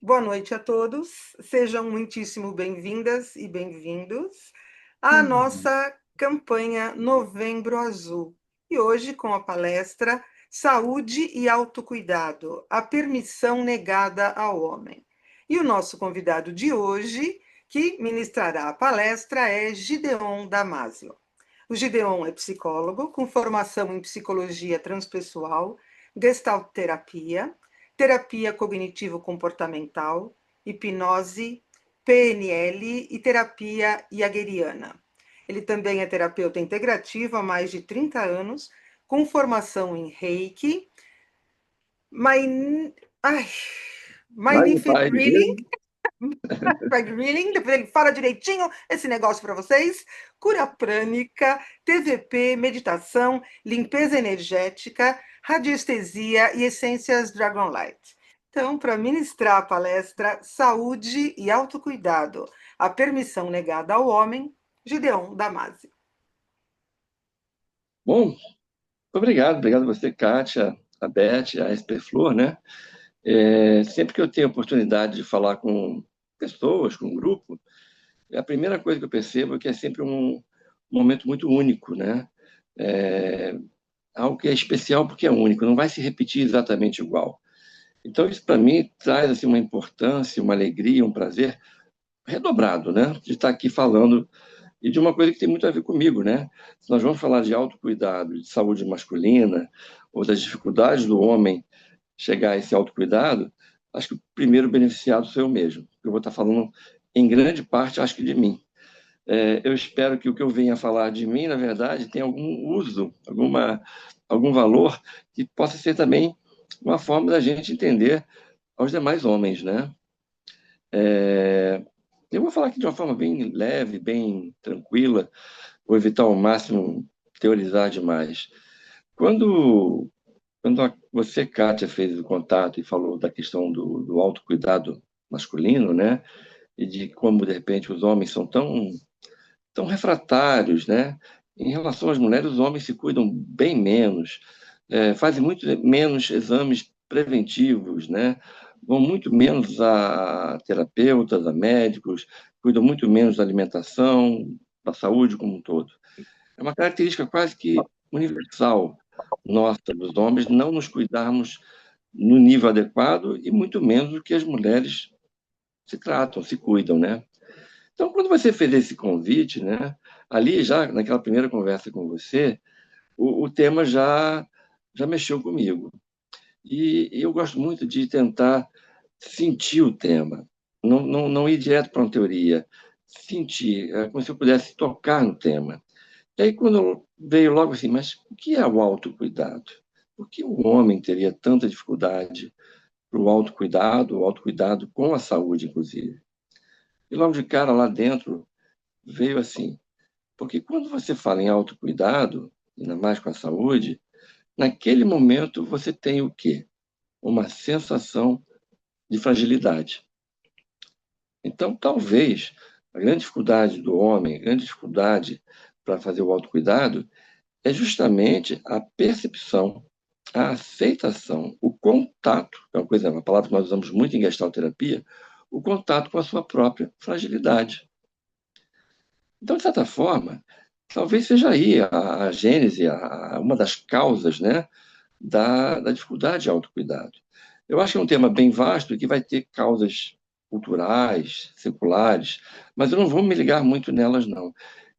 Boa noite a todos, sejam muitíssimo bem-vindas e bem-vindos à Uhum. nossa campanha Novembro Azul. E hoje com a palestra Saúde e Autocuidado, a permissão negada ao homem. E o nosso convidado de hoje, que ministrará a palestra, é Gideon Damasio. O Gideon é psicólogo com formação em psicologia transpessoal, gestalt terapia, terapia cognitivo-comportamental, hipnose, PNL e terapia Jageriana. Ele também é terapeuta integrativo há mais de 30 anos, com formação em Reiki, ai, Mindful Vai Breathing, mesmo? depois ele fala direitinho esse negócio para vocês. Cura prânica, TVP, meditação, limpeza energética, radiestesia e essências Dragon Light. Então, para ministrar a palestra Saúde e Autocuidado, a permissão negada ao homem, Gideon Damasio. Bom, obrigado a você, Kátia, a Beth, a SP Flor, né? Sempre que eu tenho oportunidade de falar com pessoas, com um grupo, a primeira coisa que eu percebo é que é sempre um momento muito único, né? É, Algo que é especial porque é único, não vai se repetir exatamente igual. Então, isso para mim traz assim, uma importância, uma alegria, um prazer redobrado, né? De estar aqui falando e de uma coisa que tem muito a ver comigo, né? Se nós vamos falar de autocuidado, de saúde masculina, ou das dificuldades do homem chegar a esse autocuidado, acho que o primeiro beneficiado sou eu mesmo. Eu vou estar falando, em grande parte, acho que de mim. Eu espero que o que eu venha falar de mim, na verdade, tenha algum uso, algum valor, que possa ser também uma forma da gente entender aos demais homens, né? Eu vou falar aqui de uma forma bem leve, bem tranquila, vou evitar ao máximo teorizar demais. Quando, você, Kátia, fez o contato e falou da questão do autocuidado masculino, né? E de como, de repente, os homens são tão refratários, né? Em relação às mulheres, os homens se cuidam bem menos, fazem muito menos exames preventivos, né? Vão muito menos a terapeutas, a médicos, cuidam muito menos da alimentação, da saúde como um todo. É uma característica quase que universal nossa, dos homens, não nos cuidarmos no nível adequado e muito menos do que as mulheres se tratam, se cuidam, né? Então, quando você fez esse convite, né, ali já naquela primeira conversa com você, o tema já mexeu comigo. E eu gosto muito de tentar sentir o tema, não ir direto para uma teoria, sentir, é como se eu pudesse tocar no tema. E aí, quando veio logo assim, mas o que é o autocuidado? Por que o homem teria tanta dificuldade para o autocuidado com a saúde, inclusive? E logo de cara, lá dentro, veio assim, porque quando você fala em autocuidado, ainda mais com a saúde, naquele momento você tem o quê? Uma sensação de fragilidade. Então, talvez, a grande dificuldade do homem, a grande dificuldade para fazer o autocuidado, é justamente a percepção, a aceitação, o contato, que é uma palavra que nós usamos muito em gestalterapia, o contato com a sua própria fragilidade. Então, de certa forma, talvez seja aí a gênese, uma das causas, né, da dificuldade de autocuidado. Eu acho que é um tema bem vasto e que vai ter causas culturais, seculares, mas eu não vou me ligar muito nelas, não.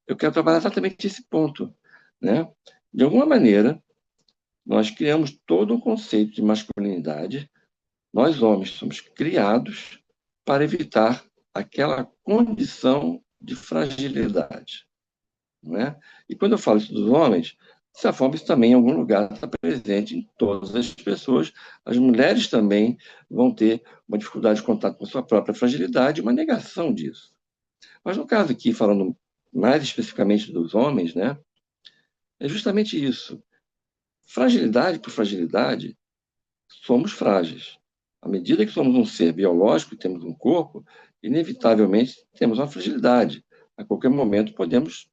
Eu quero trabalhar exatamente esse ponto, né? De alguma maneira, nós criamos todo um conceito de masculinidade. Nós, homens, somos criados para evitar aquela condição de fragilidade, não é? E quando eu falo isso dos homens, de certa forma, isso também em algum lugar está presente em todas as pessoas. As mulheres também vão ter uma dificuldade de contato com a sua própria fragilidade, uma negação disso. Mas no caso aqui, falando mais especificamente dos homens, né, é justamente isso. Fragilidade por fragilidade, somos frágeis. À medida que somos um ser biológico e temos um corpo, inevitavelmente temos uma fragilidade. A qualquer momento podemos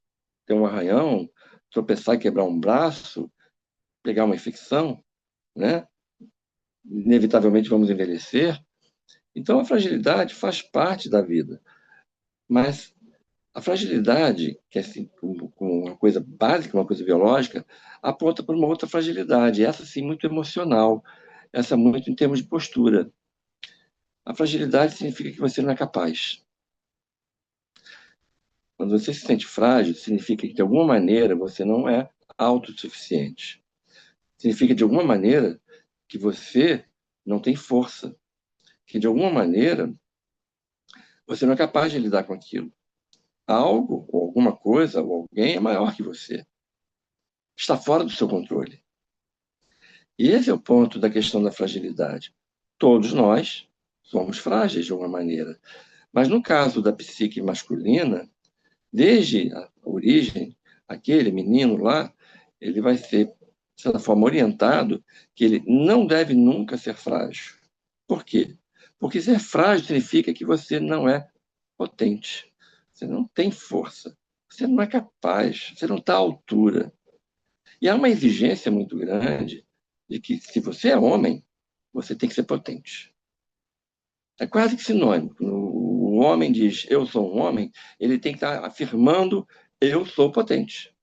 ter um arranhão, tropeçar e quebrar um braço, pegar uma infecção, né? Inevitavelmente vamos envelhecer. Então, a fragilidade faz parte da vida, mas a fragilidade, que é assim, como uma coisa básica, uma coisa biológica, aponta para uma outra fragilidade, essa sim muito emocional, essa muito em termos de postura. A fragilidade significa que você não é capaz. Quando você se sente frágil, significa que de alguma maneira você não é autossuficiente. Significa de alguma maneira que você não tem força, que de alguma maneira você não é capaz de lidar com aquilo. Algo, ou alguma coisa, ou alguém é maior que você. Está fora do seu controle. E esse é o ponto da questão da fragilidade. Todos nós somos frágeis de alguma maneira. Mas no caso da psique masculina, desde a origem, aquele menino lá, ele vai ser, de certa forma, orientado que ele não deve nunca ser frágil. Por quê? Porque ser frágil significa que você não é potente, você não tem força, você não é capaz, você não está à altura. E há uma exigência muito grande de que, se você é homem, você tem que ser potente. É quase que sinônimo. O homem diz, eu sou um homem, ele tem que estar afirmando, eu sou potente,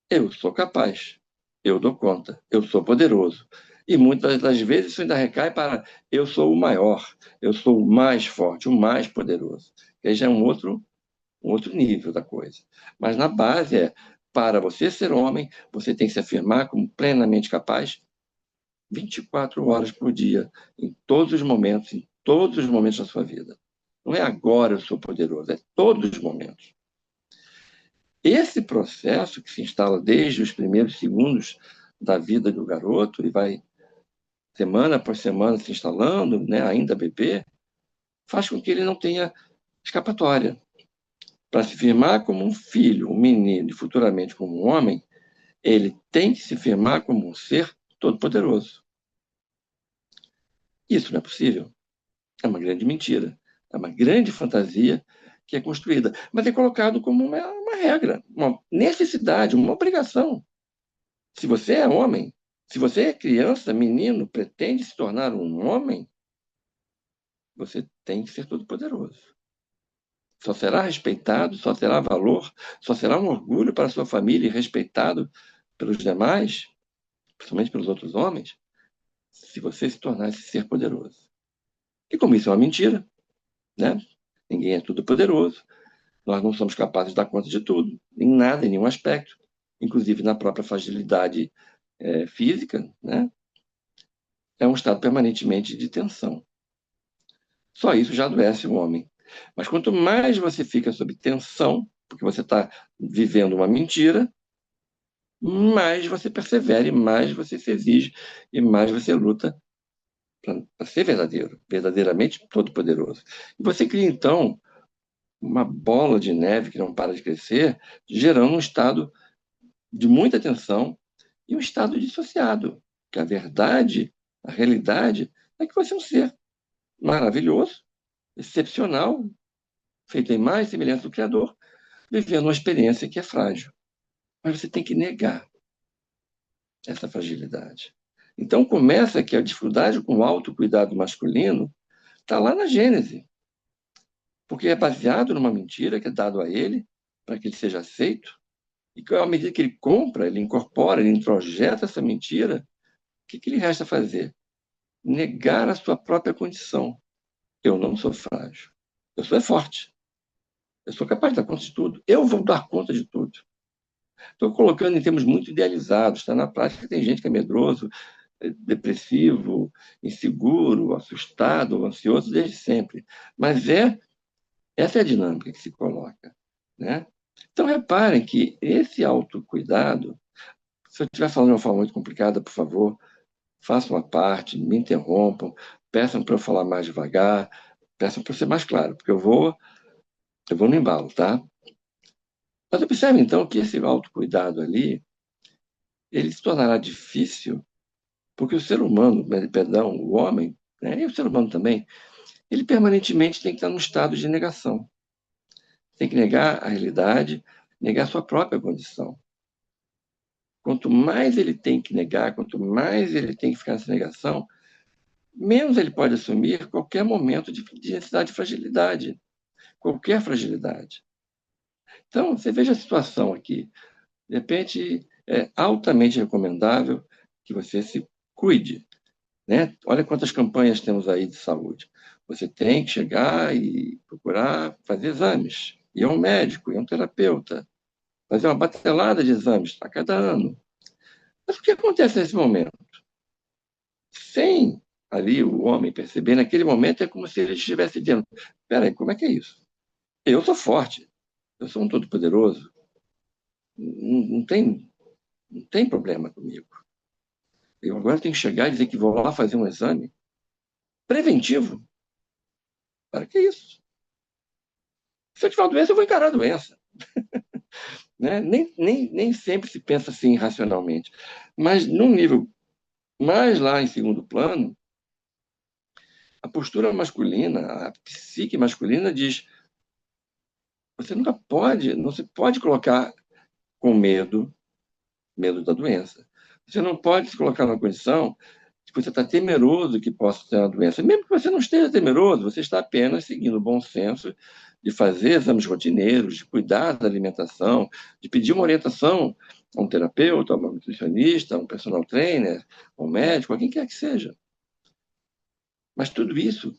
eu sou capaz, eu dou conta, eu sou poderoso. E muitas das vezes isso ainda recai para eu sou o maior, eu sou o mais forte, o mais poderoso. Que aí já é um outro nível da coisa. Mas na base é, para você ser homem, você tem que se afirmar como plenamente capaz 24 horas por dia, em todos os momentos da sua vida. Não é agora eu sou poderoso, é todos os momentos. Esse processo que se instala desde os primeiros segundos da vida do garoto e vai semana após semana se instalando, né, ainda bebê, faz com que ele não tenha escapatória. Para se firmar como um filho, um menino e futuramente como um homem, ele tem que se firmar como um ser todo-poderoso. Isso não é possível. É uma grande mentira. É uma grande fantasia que é construída. Mas é colocado como uma regra, uma necessidade, uma obrigação. Se você é homem, se você é criança, menino, pretende se tornar um homem, você tem que ser todo-poderoso. Só será respeitado, só terá valor, só será um orgulho para a sua família e respeitado pelos demais, principalmente pelos outros homens, se você se tornar esse ser poderoso. E como isso é uma mentira, né? Ninguém é tudo poderoso. Nós não somos capazes de dar conta de tudo, em nada, em nenhum aspecto, inclusive na própria fragilidade física, né? É um estado permanentemente de tensão. Só isso já adoece o homem. Mas quanto mais você fica sob tensão, porque você está vivendo uma mentira, mais você persevera, e mais você se exige, e mais você luta para ser verdadeiro, verdadeiramente todo-poderoso. E você cria, então, uma bola de neve que não para de crescer, gerando um estado de muita tensão e um estado dissociado. Que a verdade, a realidade, é que você é um ser maravilhoso, excepcional, feito em mais semelhança do Criador, vivendo uma experiência que é frágil. Mas você tem que negar essa fragilidade. Então começa que a dificuldade com o autocuidado masculino está lá na Gênese, porque é baseado numa mentira que é dado a ele para que ele seja aceito, e que à medida que ele compra, ele incorpora, ele introjeta essa mentira, o que lhe resta fazer? Negar a sua própria condição. Eu não sou frágil. Eu sou forte. Eu sou capaz de dar conta de tudo. Eu vou dar conta de tudo. Estou colocando em termos muito idealizados. Tá? Na prática, tem gente que é medroso, depressivo, inseguro, assustado, ansioso desde sempre. Mas essa é a dinâmica que se coloca. Né? Então, reparem que esse autocuidado, se eu estiver falando de uma forma muito complicada, por favor, façam uma parte, me interrompam, peçam para eu falar mais devagar, peçam para eu ser mais claro, porque eu vou no embalo, tá? Mas observe, então, que esse autocuidado ali, ele se tornará difícil, porque o ser humano, perdão, o homem, né, e o ser humano também, ele permanentemente tem que estar num estado de negação. Tem que negar a realidade, negar a sua própria condição. Quanto mais ele tem que negar, quanto mais ele tem que ficar nessa negação, menos ele pode assumir qualquer momento de necessidade de fragilidade, qualquer fragilidade. Então, você veja a situação aqui. De repente, é altamente recomendável que você se cuide, né? Olha quantas campanhas temos aí de saúde. Você tem que chegar e procurar fazer exames, ir a um médico, ir a um terapeuta, fazer uma batelada de exames a cada ano. Mas o que acontece nesse momento? Sem ali o homem perceber, naquele momento é como se ele estivesse dizendo: espera aí, como é que é isso? Eu sou forte, eu sou um todo-poderoso, não tem problema comigo. Eu agora tenho que chegar e dizer que vou lá fazer um exame preventivo. Para que isso? Se eu tiver uma doença, eu vou encarar a doença. Né? Nem sempre se pensa assim racionalmente. Mas, num nível mais lá em segundo plano, a postura masculina, a psique masculina diz: você nunca pode, não se pode colocar com medo da doença. Você não pode se colocar numa condição que você está temeroso que possa ter uma doença. Mesmo que você não esteja temeroso, você está apenas seguindo o bom senso de fazer exames rotineiros, de cuidar da alimentação, de pedir uma orientação a um terapeuta, a um nutricionista, a um personal trainer, a um médico, a quem quer que seja. Mas tudo isso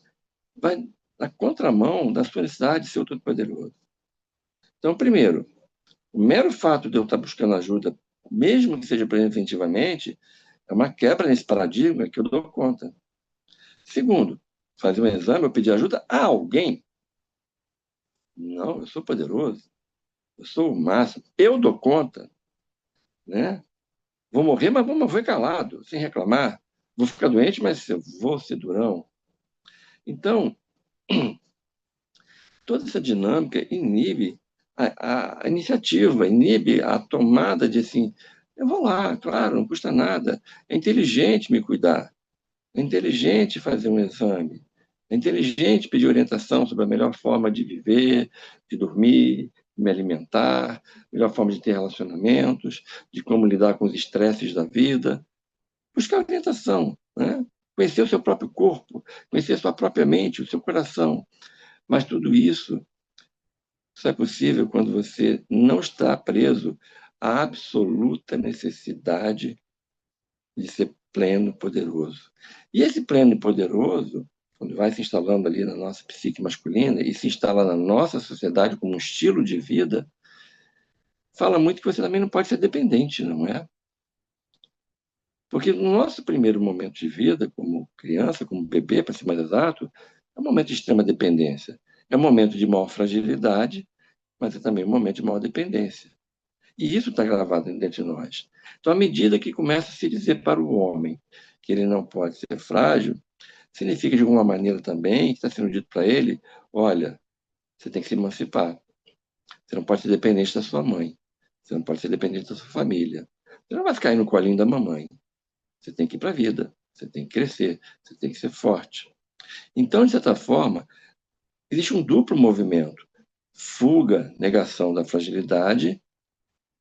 vai na contramão da sua necessidade de ser o todo-poderoso. Então, primeiro, o mero fato de eu estar buscando ajuda, mesmo que seja preventivamente, é uma quebra nesse paradigma que eu dou conta. Segundo, fazer um exame ou pedir ajuda a alguém. Não, eu sou poderoso, eu sou o máximo, eu dou conta, né? Vou morrer, mas vou morrer calado, sem reclamar. Vou ficar doente, mas eu vou ser durão. Então, toda essa dinâmica inibe a iniciativa, inibe a tomada de assim, eu vou lá, claro, não custa nada. É inteligente me cuidar, é inteligente fazer um exame, é inteligente pedir orientação sobre a melhor forma de viver, de dormir, de me alimentar, melhor forma de ter relacionamentos, de como lidar com os estresses da vida. Buscar orientação, né? Conhecer o seu próprio corpo, conhecer a sua própria mente, o seu coração. Mas tudo isso só é possível quando você não está preso à absoluta necessidade de ser pleno e poderoso. E esse pleno e poderoso, quando vai se instalando ali na nossa psique masculina e se instala na nossa sociedade como um estilo de vida, fala muito que você também não pode ser dependente, não é? Porque no nosso primeiro momento de vida, como criança, como bebê, para ser mais exato, é um momento de extrema dependência. É um momento de maior fragilidade, mas é também um momento de maior dependência. E isso está gravado dentro de nós. Então, à medida que começa a se dizer para o homem que ele não pode ser frágil, significa de alguma maneira também que está sendo dito para ele: olha, você tem que se emancipar. Você não pode ser dependente da sua mãe. Você não pode ser dependente da sua família. Você não vai ficar aí no colinho da mamãe. Você tem que ir para a vida. Você tem que crescer. Você tem que ser forte. Então, de certa forma, existe um duplo movimento: fuga, negação da fragilidade,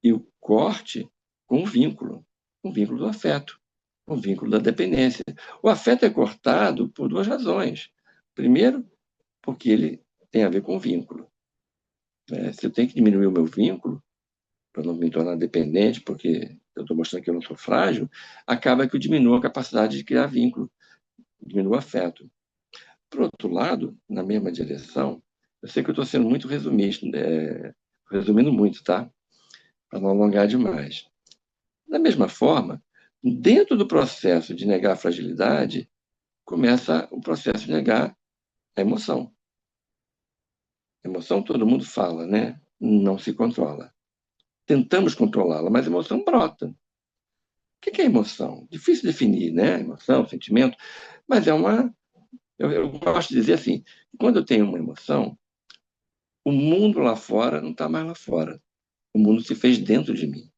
e o corte com o vínculo do afeto, com o vínculo da dependência. O afeto é cortado por duas razões. Primeiro, porque ele tem a ver com o vínculo. Se eu tenho que diminuir o meu vínculo, para não me tornar dependente, porque eu estou mostrando que eu não sou frágil, acaba que eu diminuo a capacidade de criar vínculo, diminuo o afeto. Por outro lado, na mesma direção, eu sei que eu estou sendo muito resumista, resumindo muito, tá? Para não alongar demais. Da mesma forma, dentro do processo de negar a fragilidade, começa o processo de negar a emoção. A emoção todo mundo fala, né? Não se controla. Tentamos controlá-la, mas a emoção brota. O que é emoção? Difícil definir, né? Emoção, sentimento, mas é uma. Eu gosto de dizer assim: quando eu tenho uma emoção, o mundo lá fora não está mais lá fora. O mundo se fez dentro de mim.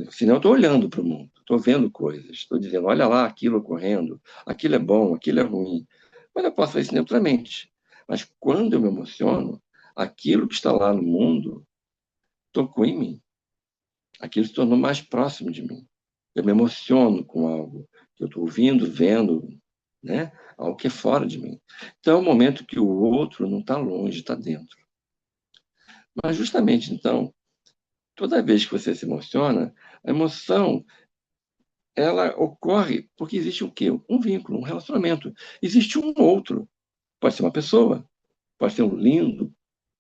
Senão eu estou olhando para o mundo, estou vendo coisas, estou dizendo, olha lá aquilo ocorrendo, aquilo é bom, aquilo é ruim. Mas eu posso fazer isso neutramente. Mas quando eu me emociono, aquilo que está lá no mundo tocou em mim. Aquilo se tornou mais próximo de mim. Eu me emociono com algo que eu estou ouvindo, vendo, né? Algo que é fora de mim. Então, é um momento que o outro não está longe, está dentro. Mas, justamente, então, toda vez que você se emociona, a emoção, ela ocorre porque existe o quê? Um vínculo, um relacionamento. Existe um outro. Pode ser uma pessoa, pode ser um lindo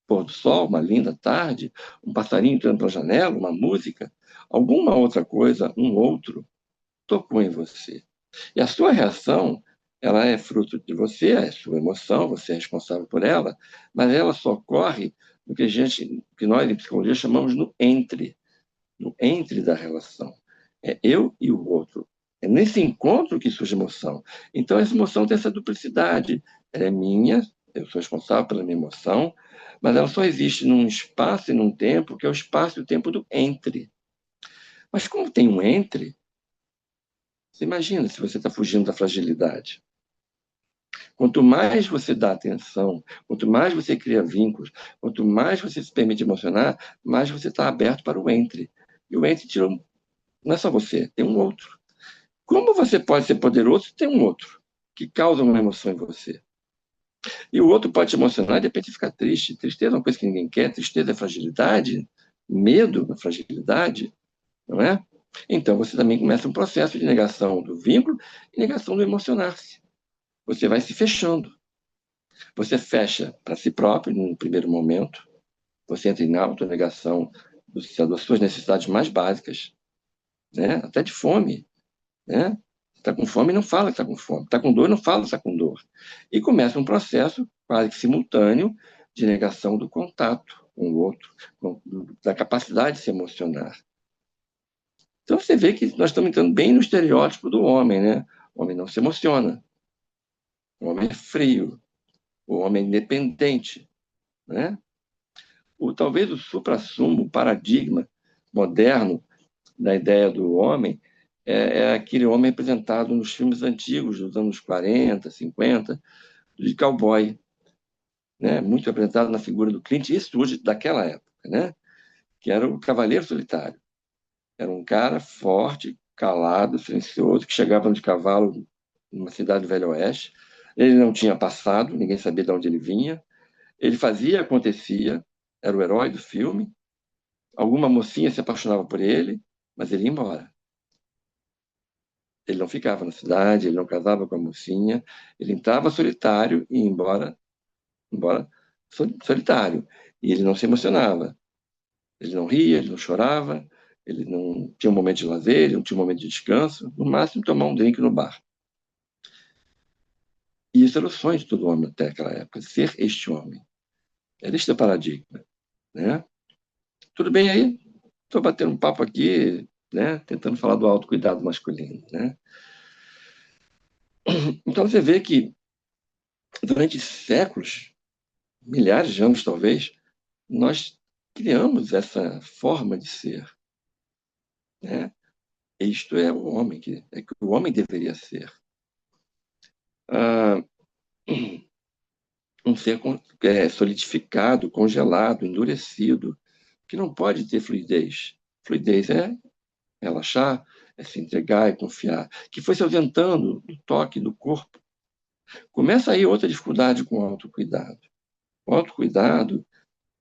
pôr do sol, uma linda tarde, um passarinho entrando pela janela, uma música, alguma outra coisa, um outro, tocou em você. E a sua reação, ela é fruto de você, é sua emoção, você é responsável por ela, mas ela só ocorre no que que nós em psicologia chamamos no entre da relação. É eu e o outro. É nesse encontro que surge emoção. Então, essa emoção tem essa duplicidade. Ela é minha, eu sou responsável pela minha emoção, mas ela só existe num espaço e num tempo, que é o espaço e o tempo do entre. Mas como tem um entre, você imagina se você está fugindo da fragilidade. Quanto mais você dá atenção, quanto mais você cria vínculos, quanto mais você se permite emocionar, mais você está aberto para o entre. E o entre tira não é só você, tem um outro. Como você pode ser poderoso se tem um outro que causa uma emoção em você? E o outro pode te emocionar e de repente ficar triste. Tristeza é uma coisa que ninguém quer, tristeza é fragilidade, medo é fragilidade, não é? Então você também começa um processo de negação do vínculo e negação do emocionar-se. Você vai se fechando. Você fecha para si próprio, no primeiro momento, você entra em autonegação das suas necessidades mais básicas, né? Até de fome, né? Está com fome, não fala que está com fome. Está com dor, não fala que está com dor. E começa um processo quase que simultâneo de negação do contato com o outro, da capacidade de se emocionar. Então você vê que nós estamos entrando bem no estereótipo do homem, né? O homem não se emociona. O homem é frio. O homem é independente, né? Talvez o suprassumo, o paradigma moderno da ideia do homem é aquele homem representado nos filmes antigos dos anos 40, 50, de cowboy, né? Muito representado na figura do Clint Eastwood daquela época, né? Que era o cavaleiro solitário. Era um cara forte, calado, silencioso, que chegava de cavalo numa cidade do Velho Oeste. Ele não tinha passado, ninguém sabia de onde ele vinha. Ele fazia, acontecia, era o herói do filme. Alguma mocinha se apaixonava por ele, mas ele ia embora. Ele não ficava na cidade, ele não casava com a mocinha, ele entrava solitário e ia embora solitário. E ele não se emocionava. Ele não ria, ele não chorava, ele não tinha um momento de lazer, ele não tinha um momento de descanso, no máximo tomar um drink no bar. E isso era o sonho de todo homem até aquela época, ser este homem. Era este o paradigma, né? Tudo bem aí? Estou batendo um papo aqui, né? Tentando falar do autocuidado masculino, né? Então você vê que durante séculos, milhares de anos talvez, nós criamos essa forma de ser, né? Isto é o homem que o homem deveria ser. Ah, um ser solidificado, congelado, endurecido, que não pode ter fluidez. Fluidez é relaxar, é se entregar e confiar, que foi se ausentando do toque do corpo. Começa aí outra dificuldade com o autocuidado. O autocuidado,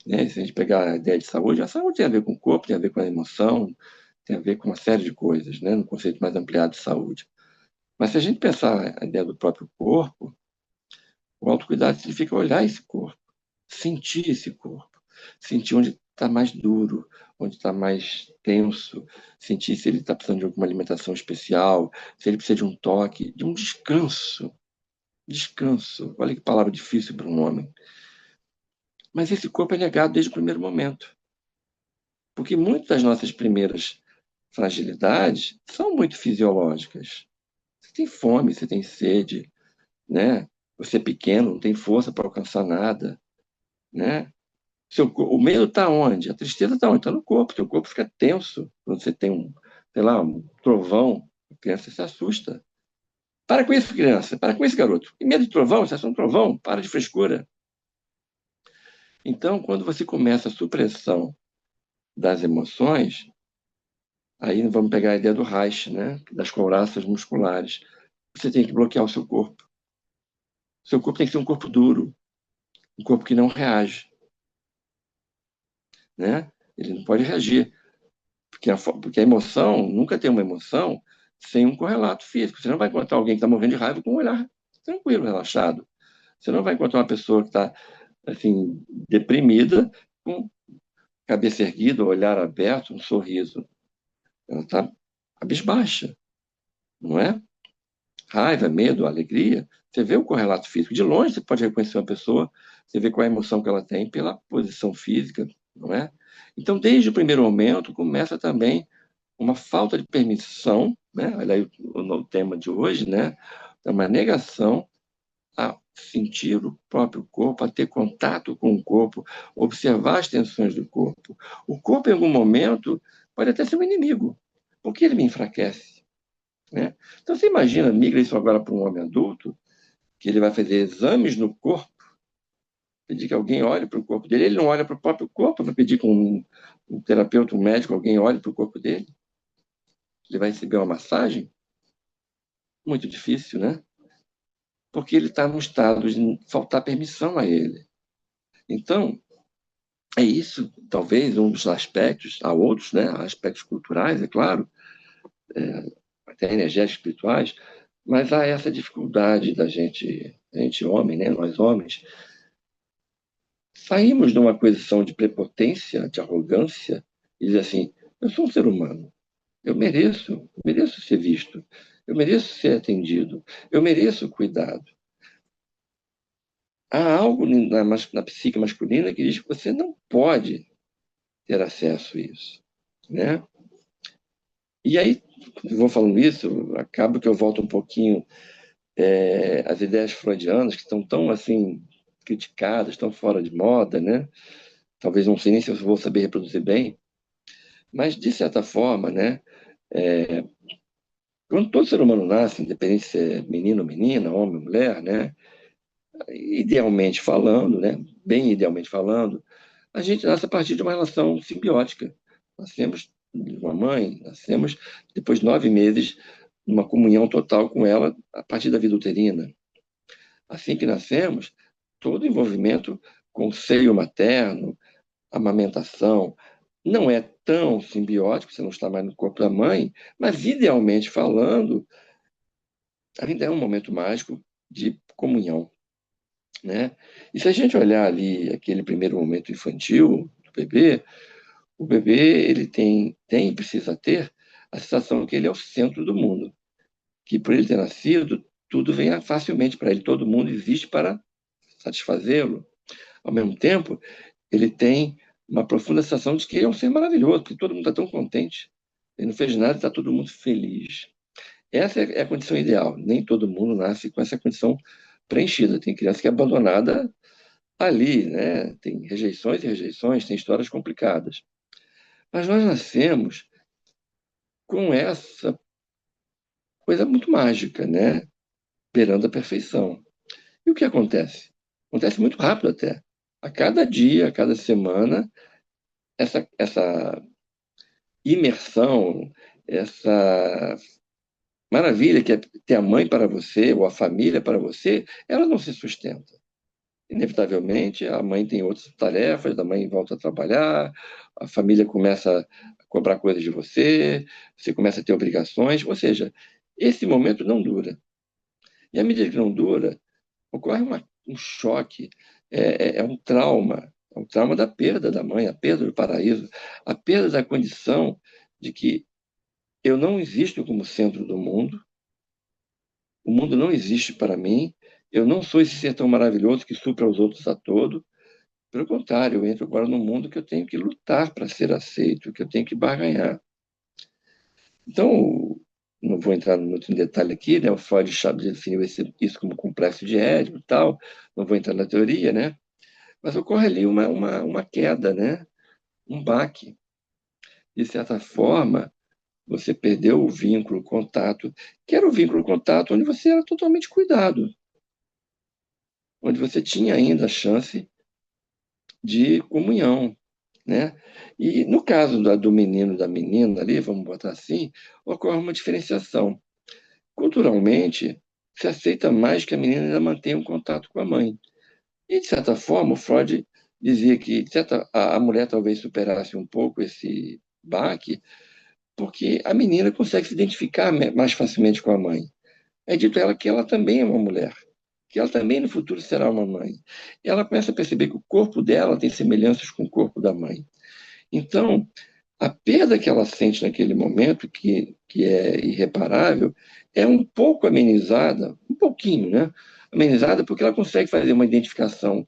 né, se a gente pegar a ideia de saúde, a saúde tem a ver com o corpo, tem a ver com a emoção, tem a ver com uma série de coisas, né, no conceito mais ampliado de saúde. Mas se a gente pensar a ideia do próprio corpo, o autocuidado significa olhar esse corpo, sentir esse corpo, sentir onde está mais duro, onde está mais tenso, sentir se ele está precisando de alguma alimentação especial, se ele precisa de um toque, de um descanso. Descanso. Olha que palavra difícil para um homem. Mas esse corpo é negado desde o primeiro momento. Porque muitas das nossas primeiras fragilidades são muito fisiológicas. Você tem fome, você tem sede, né? Você é pequeno, não tem força para alcançar nada, né? O medo está onde? A tristeza está onde? Está no corpo. Seu corpo fica tenso quando você tem sei lá, um trovão. A criança se assusta. Para com isso, criança. Para com isso, garoto. Que medo de trovão? Você é só um trovão. Para de frescura. Então, quando você começa a supressão das emoções, aí vamos pegar a ideia do Reich, né? Das couraças musculares. Você tem que bloquear o seu corpo. Seu corpo tem que ser um corpo duro, um corpo que não reage, né? Ele não pode reagir, porque a emoção, nunca tem uma emoção sem um correlato físico. Você não vai encontrar alguém que está morrendo de raiva com um olhar tranquilo, relaxado. Você não vai encontrar uma pessoa que está, assim, deprimida, com cabeça erguida, olhar aberto, um sorriso. Ela está abisbaixa, não é? Raiva, medo, alegria. Você vê o correlato físico. De longe você pode reconhecer uma pessoa, você vê qual é a emoção que ela tem pela posição física, não é? Então, desde o primeiro momento, começa também uma falta de permissão, né? Olha aí o tema de hoje, né? É uma negação a sentir o próprio corpo, a ter contato com o corpo, observar as tensões do corpo. O corpo, em algum momento, pode até ser um inimigo, porque ele me enfraquece, né? Então, você imagina, migra isso agora para um homem adulto, que ele vai fazer exames no corpo, pedir que alguém olhe para o corpo dele, ele não olha para o próprio corpo, vai pedir que um terapeuta, um médico, alguém olhe para o corpo dele, ele vai receber uma massagem, muito difícil, né? Porque ele está num estado de faltar permissão a ele. Então, é isso, talvez, um dos aspectos, há outros, né? Aspectos culturais, é claro, até energéticos, espirituais, mas há essa dificuldade da gente, a gente homem, né? Nós homens, saímos de uma posição de prepotência, de arrogância, e dizer assim, eu sou um ser humano, eu mereço ser visto, eu mereço ser atendido, eu mereço cuidado. Há algo na psique masculina que diz que você não pode ter acesso a isso, né? E aí, vou falando isso, acaba que eu volto um pouquinho às ideias freudianas, que estão tão, assim, criticadas, tão fora de moda, né? Talvez não sei nem se eu vou saber reproduzir bem, mas, de certa forma, né? Quando todo ser humano nasce, independente se é menino ou menina, homem ou mulher, né? Idealmente falando, né? Bem idealmente falando, a gente nasce a partir de uma relação simbiótica. Nascemos de uma mãe, nascemos depois de 9 meses, numa comunhão total com ela a partir da vida uterina. Assim que nascemos, todo envolvimento com o seio materno, amamentação, não é tão simbiótico, você não está mais no corpo da mãe, mas idealmente falando, ainda é um momento mágico de comunhão, né? E se a gente olhar ali aquele primeiro momento infantil do bebê, o bebê ele tem e precisa ter a sensação que ele é o centro do mundo, que por ele ter nascido, tudo vem facilmente para ele, todo mundo existe para satisfazê-lo. Ao mesmo tempo, ele tem uma profunda sensação de que ele é um ser maravilhoso, porque todo mundo está tão contente. Ele não fez nada e está todo mundo feliz. Essa é a condição ideal. Nem todo mundo nasce com essa condição preenchida. Tem criança que é abandonada ali, né? Tem rejeições e rejeições, tem histórias complicadas. Mas nós nascemos com essa coisa muito mágica, né? Beirando a perfeição. E o que acontece? Acontece muito rápido até. A cada dia, a cada semana, essa imersão, essa maravilha que é ter a mãe para você ou a família para você, ela não se sustenta. Inevitavelmente, a mãe tem outras tarefas, a mãe volta a trabalhar, a família começa a cobrar coisas de você, você começa a ter obrigações, ou seja, esse momento não dura. E à medida que não dura, ocorre um choque, é um trauma da perda da mãe, a perda do paraíso, a perda da condição de que eu não existo como centro do mundo, o mundo não existe para mim, eu não sou esse ser tão maravilhoso que supra os outros a todo. Pelo contrário, eu entro agora num mundo que eu tenho que lutar para ser aceito, que eu tenho que barganhar. Então, não vou entrar muito em detalhe aqui, né? O Freud definiu isso como complexo de Édipo e tal, não vou entrar na teoria, né? Mas ocorre ali uma queda, né? Um baque. De certa forma, você perdeu o vínculo, o contato, que era o vínculo, o contato onde você era totalmente cuidado, onde você tinha ainda a chance de comunhão, né? E no caso do menino e da menina ali, vamos botar assim, ocorre uma diferenciação. Culturalmente, se aceita mais que a menina ainda mantenha um contato com a mãe. E, de certa forma, o Freud dizia que a mulher talvez superasse um pouco esse baque, porque a menina consegue se identificar mais facilmente com a mãe. É dito a ela que ela também é uma mulher, que ela também no futuro será uma mãe. Ela começa a perceber que o corpo dela tem semelhanças com o corpo da mãe. Então, a perda que ela sente naquele momento, que é irreparável, é um pouco amenizada, um pouquinho, né? Amenizada porque ela consegue fazer uma identificação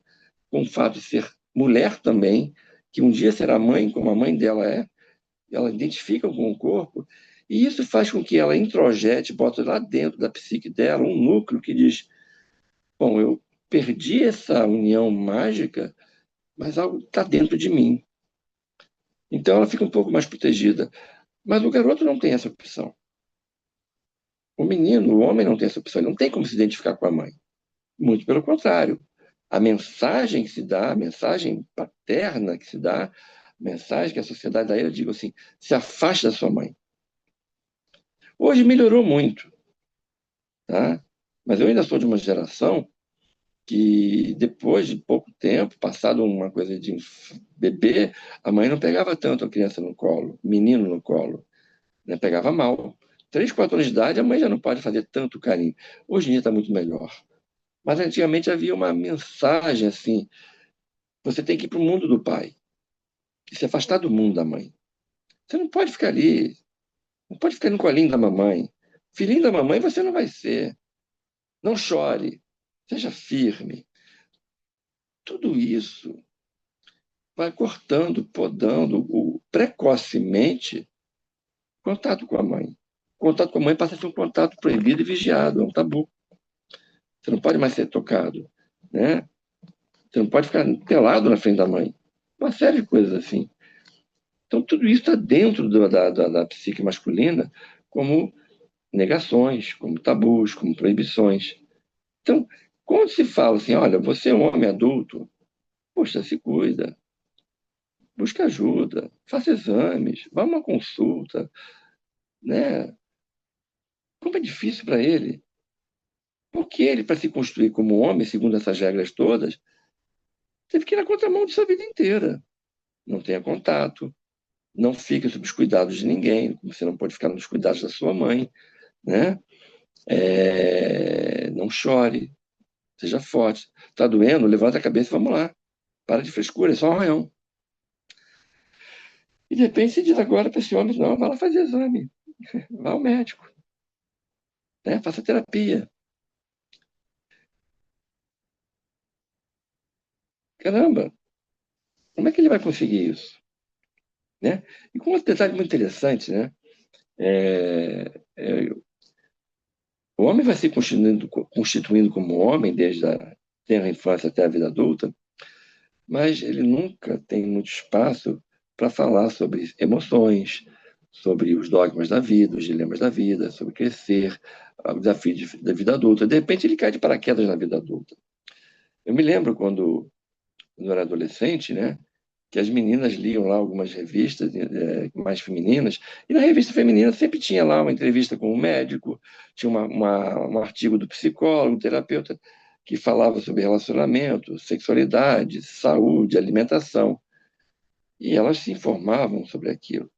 com o fato de ser mulher também, que um dia será mãe, como a mãe dela é, ela identifica com o corpo, e isso faz com que ela introjete, bota lá dentro da psique dela um núcleo que diz: bom, eu perdi essa união mágica, mas algo está dentro de mim. Então ela fica um pouco mais protegida. Mas o garoto não tem essa opção. O menino, o homem não tem essa opção, ele não tem como se identificar com a mãe. Muito pelo contrário. A mensagem que se dá, a mensagem paterna que se dá, a mensagem que a sociedade dá, eu digo assim, se afaste da sua mãe. Hoje melhorou muito, tá? Mas eu ainda sou de uma geração que depois de pouco tempo, passado uma coisa de bebê, a mãe não pegava tanto a criança no colo, menino no colo, né? Pegava mal. 3, 4 anos de idade, a mãe já não pode fazer tanto carinho. Hoje em dia está muito melhor. Mas antigamente havia uma mensagem assim: você tem que ir para o mundo do pai, e se afastar do mundo da mãe. Você não pode ficar ali, não pode ficar no colinho da mamãe. Filhinho da mamãe você não vai ser. Não chore, seja firme. Tudo isso vai cortando, podando precocemente contato com a mãe. Contato com a mãe passa a ser um contato proibido e vigiado, é um tabu. Você não pode mais ser tocado, né? Você não pode ficar pelado na frente da mãe. Uma série de coisas assim. Então, tudo isso está dentro da psique masculina como negações, como tabus, como proibições. Então, quando se fala assim, olha, você é um homem adulto, poxa, se cuida, busca ajuda, faça exames, vá a uma consulta, né? Como é difícil para ele. Porque ele, para se construir como homem, segundo essas regras todas, teve que ir na contramão de sua vida inteira. Não tenha contato, não fique sob os cuidados de ninguém, você não pode ficar nos cuidados da sua mãe, né? Não chore, seja forte. Está doendo? Levanta a cabeça e vamos lá. Para de frescura, é só um arranhão. E de repente se diz agora para esse homem: não, vai lá fazer exame, vá ao médico, né? Faça terapia. Caramba, como é que ele vai conseguir isso? Né? E com um detalhe muito interessante, né? É, é, o homem vai se constituindo como homem desde a tenra infância até a vida adulta, mas ele nunca tem muito espaço para falar sobre emoções, sobre os dogmas da vida, os dilemas da vida, sobre crescer, o desafio da vida adulta. De repente, ele cai de paraquedas na vida adulta. Eu me lembro quando eu era adolescente, né? Que as meninas liam lá algumas revistas mais femininas, e na revista feminina sempre tinha lá uma entrevista com um médico, tinha um artigo do psicólogo, terapeuta, que falava sobre relacionamento, sexualidade, saúde, alimentação, e elas se informavam sobre aquilo.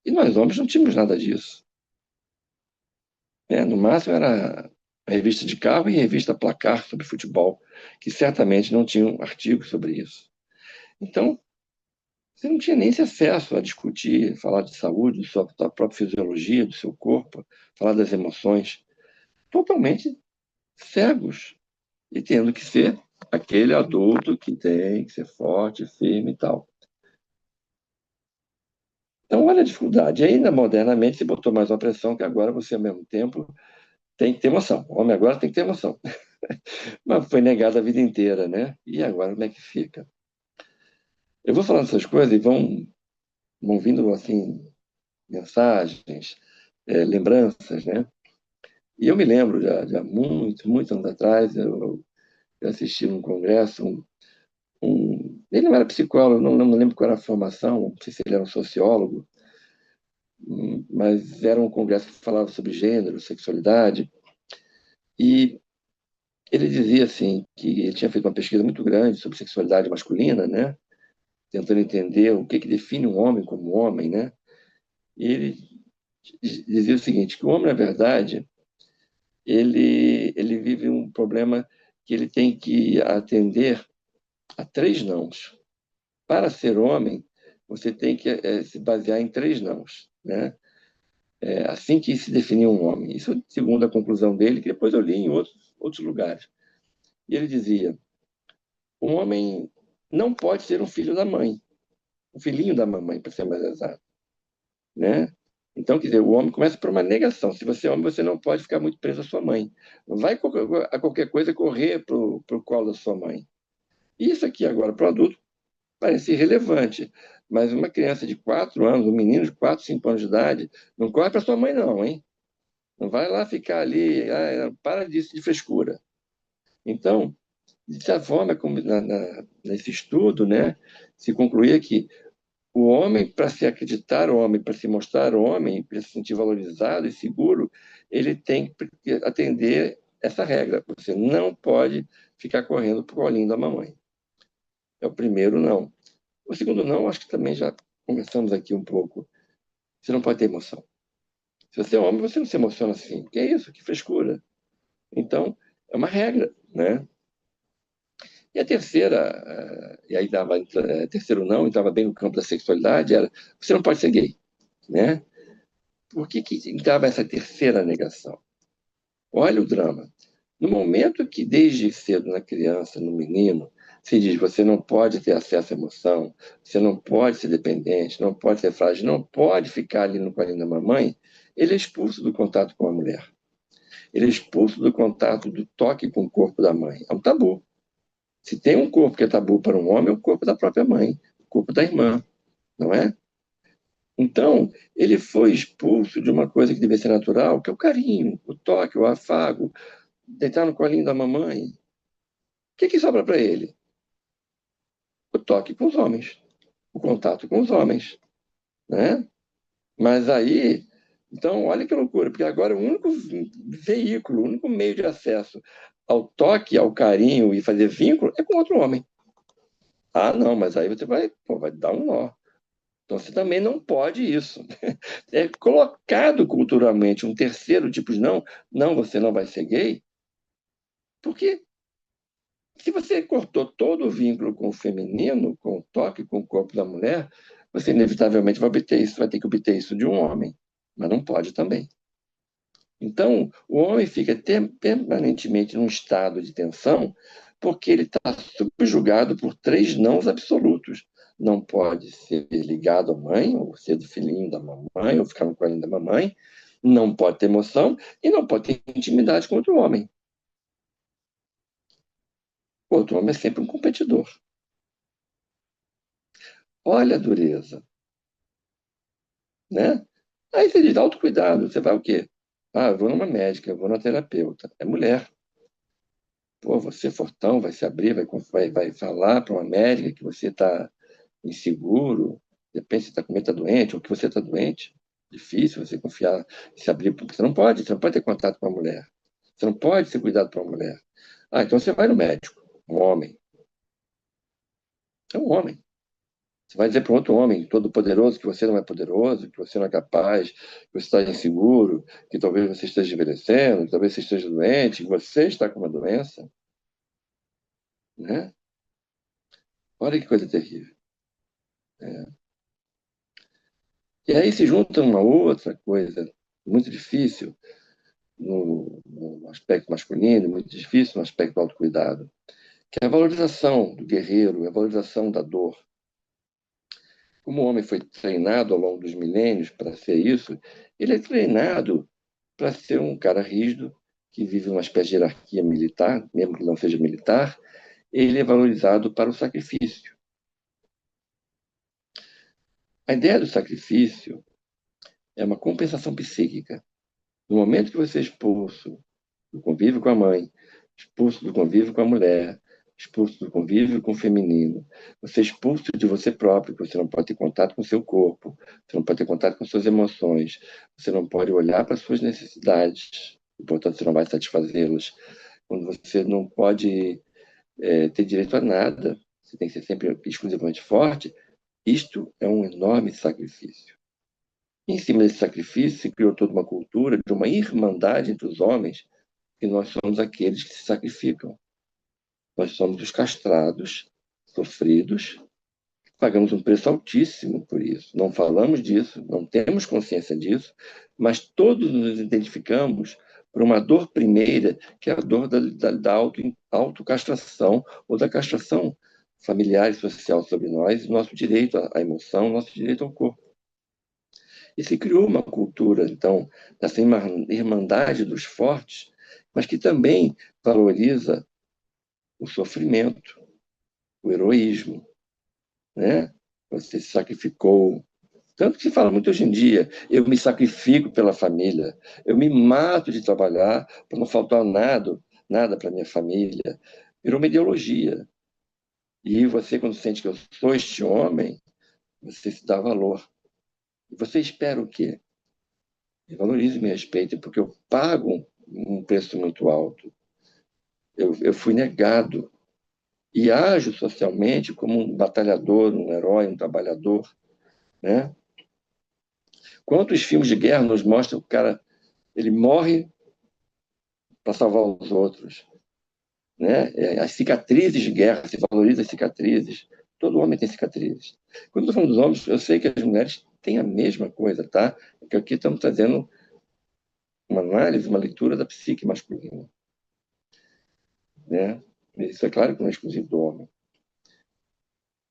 E nós homens não tínhamos nada disso, né? No máximo era a revista de carro e revista Placar sobre futebol, que certamente não tinham artigos sobre isso. Então, você não tinha nem esse acesso a discutir, falar de saúde, da própria fisiologia, do seu corpo, falar das emoções. Totalmente cegos e tendo que ser aquele adulto que tem que ser forte, firme e tal. Então, olha a dificuldade. E ainda modernamente se botou mais uma pressão que agora você, ao mesmo tempo, tem que ter emoção. O homem agora tem que ter emoção. Mas foi negado a vida inteira, né? E agora como é que fica? Eu vou falando essas coisas e vão vindo, assim, mensagens, lembranças, né? E eu me lembro, já há muitos anos atrás, eu assisti num congresso, ele não era psicólogo, não me lembro qual era a formação, não sei se ele era um sociólogo, mas era um congresso que falava sobre gênero, sexualidade, E ele dizia assim que ele tinha feito uma pesquisa muito grande sobre sexualidade masculina, né? Tentando entender o que define um homem como homem, né? E ele dizia o seguinte, que o homem, na verdade, ele vive um problema que ele tem que atender a três nãos. Para ser homem, você tem que se basear em três nãos, né? É assim que se definia um homem. Isso segundo a conclusão dele, que depois eu li em outros lugares. E ele dizia, um homem não pode ser um filho da mãe, um filhinho da mamãe, para ser mais exato, né? Então, quer dizer, o homem começa por uma negação. Se você é homem, você não pode ficar muito preso à sua mãe. Vai a qualquer coisa correr para o colo da sua mãe. Isso aqui agora, para o adulto, parece irrelevante. Mas uma criança de 4 anos, um menino de 4, 5 anos de idade, não corre para sua mãe, não, hein? Não vai lá ficar ali, para disso de frescura. Então, de certa forma, nesse estudo, né, se concluía que o homem, para se acreditar homem, para se mostrar homem, para se sentir valorizado e seguro, ele tem que atender essa regra. Você não pode ficar correndo para o colinho da mamãe. É o primeiro não. O segundo não, acho que também já conversamos aqui um pouco. Você não pode ter emoção. Se você é homem, você não se emociona assim. Que é isso? Que frescura. Então, é uma regra, né? E a terceira, e aí dava, terceiro não, estava bem no campo da sexualidade, era você não pode ser gay, né? Por que entrava essa terceira negação? Olha o drama. No momento que, desde cedo, na criança, no menino, se diz você não pode ter acesso à emoção, você não pode ser dependente, não pode ser frágil, não pode ficar ali no colinho da mamãe, ele é expulso do contato com a mulher. Ele é expulso do contato, do toque com o corpo da mãe. É um tabu. Se tem um corpo que é tabu para um homem, é o corpo da própria mãe, o corpo da irmã, não é? Então, ele foi expulso de uma coisa que devia ser natural, que é o carinho, o toque, o afago, deitar no colinho da mamãe. O que sobra para ele? O toque com os homens, o contato com os homens, né? Mas aí, então, olha que loucura, porque agora o único veículo, o único meio de acesso ao toque, ao carinho e fazer vínculo é com outro homem. Ah, não, mas aí você vai dar um nó. Então, você também não pode isso. É colocado culturalmente um terceiro tipo de não, não, você não vai ser gay, porque se você cortou todo o vínculo com o feminino, com o toque, com o corpo da mulher, você inevitavelmente vai obter isso, vai ter que obter isso de um homem, mas não pode também. Então, o homem fica permanentemente num estado de tensão porque ele está subjugado por três nãos absolutos. Não pode ser ligado à mãe, ou ser do filhinho da mamãe, ou ficar no colinho da mamãe, não pode ter emoção e não pode ter intimidade com outro homem. O outro homem é sempre um competidor. Olha a dureza, né? Aí você diz, autocuidado, você vai o quê? Ah, eu vou numa médica, eu vou na terapeuta. É mulher. Pô, você fortão, vai se abrir, vai falar para uma médica que você está inseguro, de repente você está com medo, está doente, ou que você está doente. Difícil você confiar, se abrir, porque você não pode ter contato com a mulher. Você não pode ser cuidado por uma mulher. Ah, então você vai no médico, um homem. É um homem. Você vai dizer para outro homem todo poderoso que você não é poderoso, que você não é capaz, que você está inseguro, que talvez você esteja envelhecendo, que talvez você esteja doente, que você está com uma doença, né? Olha que coisa terrível. É. E aí se junta uma outra coisa muito difícil no aspecto masculino, muito difícil no aspecto do autocuidado, que é a valorização do guerreiro, a valorização da dor. Como o homem foi treinado ao longo dos milênios para ser isso, ele é treinado para ser um cara rígido, que vive uma espécie de hierarquia militar, mesmo que não seja militar, ele é valorizado para o sacrifício. A ideia do sacrifício é uma compensação psíquica. No momento que você é expulso do convívio com a mãe, expulso do convívio com a mulher, expulso do convívio com o feminino, você é expulso de você próprio, você não pode ter contato com o seu corpo, você não pode ter contato com suas emoções, você não pode olhar para as suas necessidades, e, portanto, você não vai satisfazê-las. Quando você não pode ter direito a nada, você tem que ser sempre exclusivamente forte, isto é um enorme sacrifício. Em cima desse sacrifício, se criou toda uma cultura de uma irmandade entre os homens, que nós somos aqueles que se sacrificam. Nós somos os castrados, sofridos, pagamos um preço altíssimo por isso. Não falamos disso, não temos consciência disso, mas todos nos identificamos por uma dor primeira, que é a dor da autocastração ou da castração familiar e social sobre nós, nosso direito à emoção, nosso direito ao corpo. E se criou uma cultura, então, dessa irmandade dos fortes, mas que também valoriza o sofrimento, o heroísmo, né? Você se sacrificou. Tanto que se fala muito hoje em dia, eu me sacrifico pela família, eu me mato de trabalhar para não faltar nada para minha família. Virou uma ideologia. E você, quando sente que eu sou este homem, você se dá valor. E você espera o quê? Me valorize e me respeite, porque eu pago um preço muito alto. Eu fui negado e ajo socialmente como um batalhador, um herói, um trabalhador, né? Quantos filmes de guerra nos mostram que o cara ele morre para salvar os outros, né? As cicatrizes de guerra, se valoriza as cicatrizes. Todo homem tem cicatrizes. Quando estou falando dos homens, eu sei que as mulheres têm a mesma coisa, tá? Porque aqui estamos trazendo uma análise, uma leitura da psique masculina, né? Isso é claro que não é exclusivo do homem.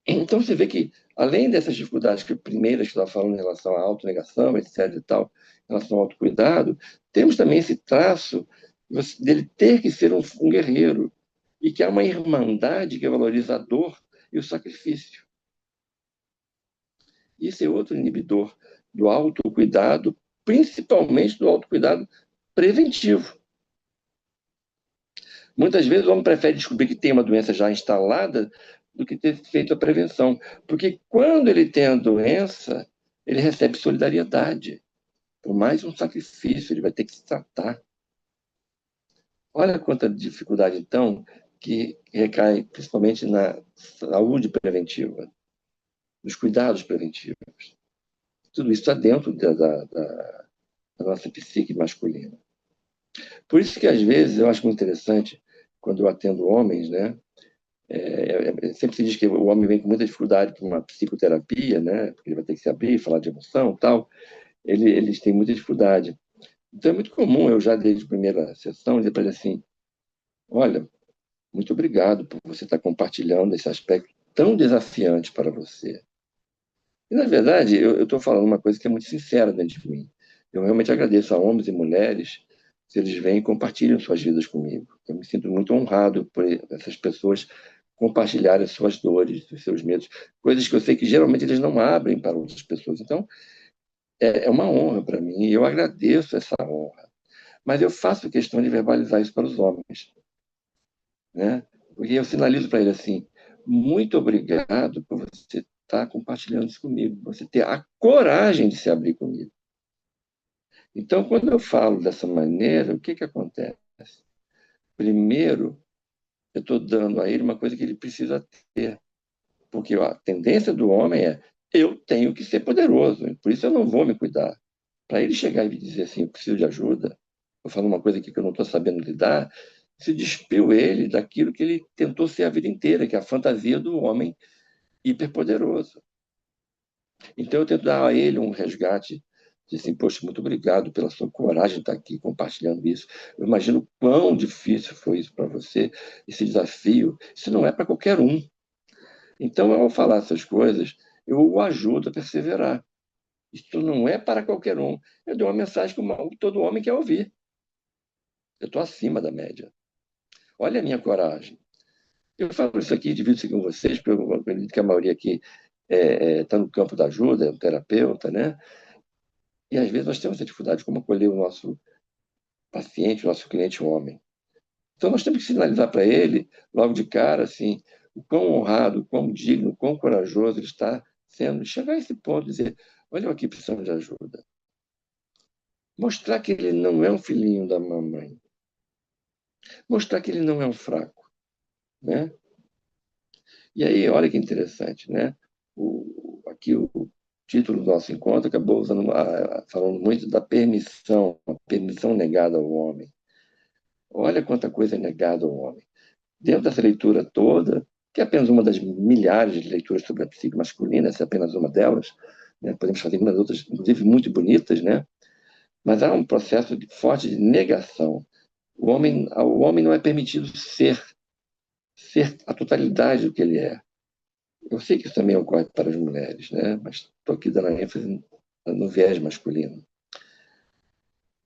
Então você vê que, além dessas dificuldades que primeiras que eu estava falando em relação à autonegação, etc. e tal, em relação ao autocuidado, temos também esse traço dele ter que ser um guerreiro e que há uma irmandade que valoriza a dor e o sacrifício. Isso é outro inibidor do autocuidado, principalmente do autocuidado preventivo. Muitas vezes o homem prefere descobrir que tem uma doença já instalada do que ter feito a prevenção. Porque quando ele tem a doença, ele recebe solidariedade. Por mais um sacrifício, ele vai ter que se tratar. Olha quanta dificuldade, então, que recai principalmente na saúde preventiva, nos cuidados preventivos. Tudo isso está dentro da nossa psique masculina. Por isso que, às vezes, eu acho muito interessante, quando eu atendo homens, né? Sempre se diz que o homem vem com muita dificuldade para uma psicoterapia, né? Porque ele vai ter que se abrir, falar de emoção e tal. Eles têm muita dificuldade. Então é muito comum, eu já desde a primeira sessão, dizer para ele assim: olha, muito obrigado por você estar compartilhando esse aspecto tão desafiante para você. E, na verdade, eu estou falando uma coisa que é muito sincera dentro de mim. Eu realmente agradeço a homens e mulheres se eles vêm e compartilham suas vidas comigo. Eu me sinto muito honrado por essas pessoas compartilharem suas dores, os seus medos, coisas que eu sei que geralmente eles não abrem para outras pessoas. Então, é uma honra para mim e eu agradeço essa honra. Mas eu faço questão de verbalizar isso para os homens, né? Porque eu sinalizo para ele assim: muito obrigado por você estar compartilhando isso comigo, você ter a coragem de se abrir comigo. Então, quando eu falo dessa maneira, o que que acontece? Primeiro, eu estou dando a ele uma coisa que ele precisa ter, porque a tendência do homem é: eu tenho que ser poderoso, por isso eu não vou me cuidar. Para ele chegar e me dizer assim: eu preciso de ajuda, eu falo uma coisa aqui que eu não estou sabendo lidar, se despiu ele daquilo que ele tentou ser a vida inteira, que é a fantasia do homem hiperpoderoso. Então eu tento dar a ele um resgate, de assim: poxa, muito obrigado pela sua coragem de estar aqui compartilhando isso. Eu imagino quão difícil foi isso para você, esse desafio. Isso não é para qualquer um. Então, ao falar essas coisas, eu o ajudo a perseverar. Isso não é para qualquer um. Eu dou uma mensagem que todo homem quer ouvir. Eu estou acima da média. Olha a minha coragem. Eu falo isso aqui, divido isso aqui com vocês, porque eu acredito que a maioria aqui está no campo da ajuda, é um terapeuta, né? E às vezes nós temos essa dificuldade como acolher o nosso paciente, o nosso cliente homem. Então nós temos que sinalizar para ele, logo de cara, assim, o quão honrado, o quão digno, o quão corajoso ele está sendo. Chegar a esse ponto, dizer: olha, eu aqui precisando de ajuda. Mostrar que ele não é um filhinho da mamãe. Mostrar que ele não é um fraco, né? E aí, olha que interessante, né? Aqui o título do nosso encontro acabou falando muito da permissão, a permissão negada ao homem. Olha quanta coisa é negada ao homem. Dentro dessa leitura toda, que é apenas uma das milhares de leituras sobre a psique masculina, essa é apenas uma delas, né? Podemos fazer muitas outras, inclusive muito bonitas, né? Mas há um processo forte de negação. O homem não é permitido ser a totalidade do que ele é. Eu sei que isso também ocorre para as mulheres, né? Mas estou aqui dando ênfase no viés masculino.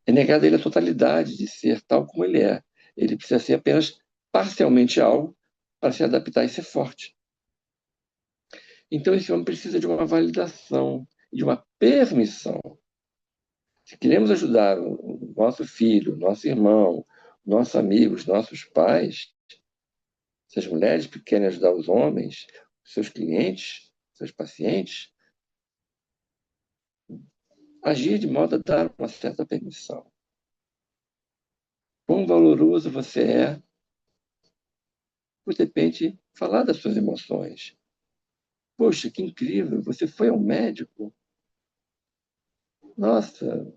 É negado a ele a totalidade de ser tal como ele é. Ele precisa ser apenas parcialmente algo para se adaptar e ser forte. Então, esse homem precisa de uma validação, de uma permissão. Se queremos ajudar o nosso filho, nosso irmão, nossos amigos, nossos pais, se as mulheres querem ajudar os homens, seus clientes, seus pacientes, agir de modo a dar uma certa permissão. Quão valoroso você é por, de repente, falar das suas emoções. Poxa, que incrível, você foi ao médico. Nossa,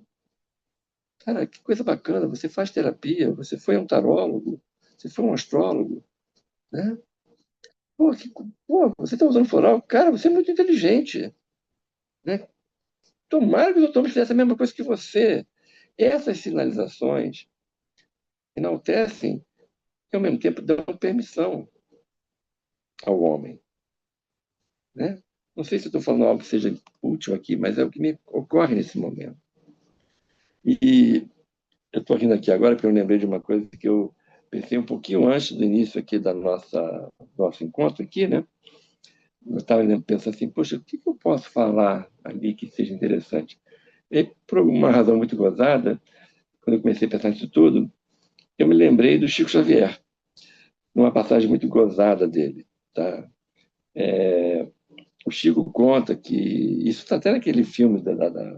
cara, que coisa bacana, você faz terapia, você foi a um tarólogo, você foi a um astrólogo, né? Pô, pô, você está usando floral? Cara, você é muito inteligente, né? Tomara que os outros fizessem a mesma coisa que você. Essas sinalizações enaltecem e, ao mesmo tempo, dão permissão ao homem, né? Não sei se eu estou falando algo que seja útil aqui, mas é o que me ocorre nesse momento. E eu estou rindo aqui agora porque eu lembrei de uma coisa que eu pensei um pouquinho antes do início aqui da nosso encontro aqui, né? Eu estava pensando assim, poxa, o que eu posso falar ali que seja interessante? E, por uma razão muito gozada, quando eu comecei a pensar nisso tudo, eu me lembrei do Chico Xavier, numa passagem muito gozada dele, tá? O Chico conta que, isso está até naquele filme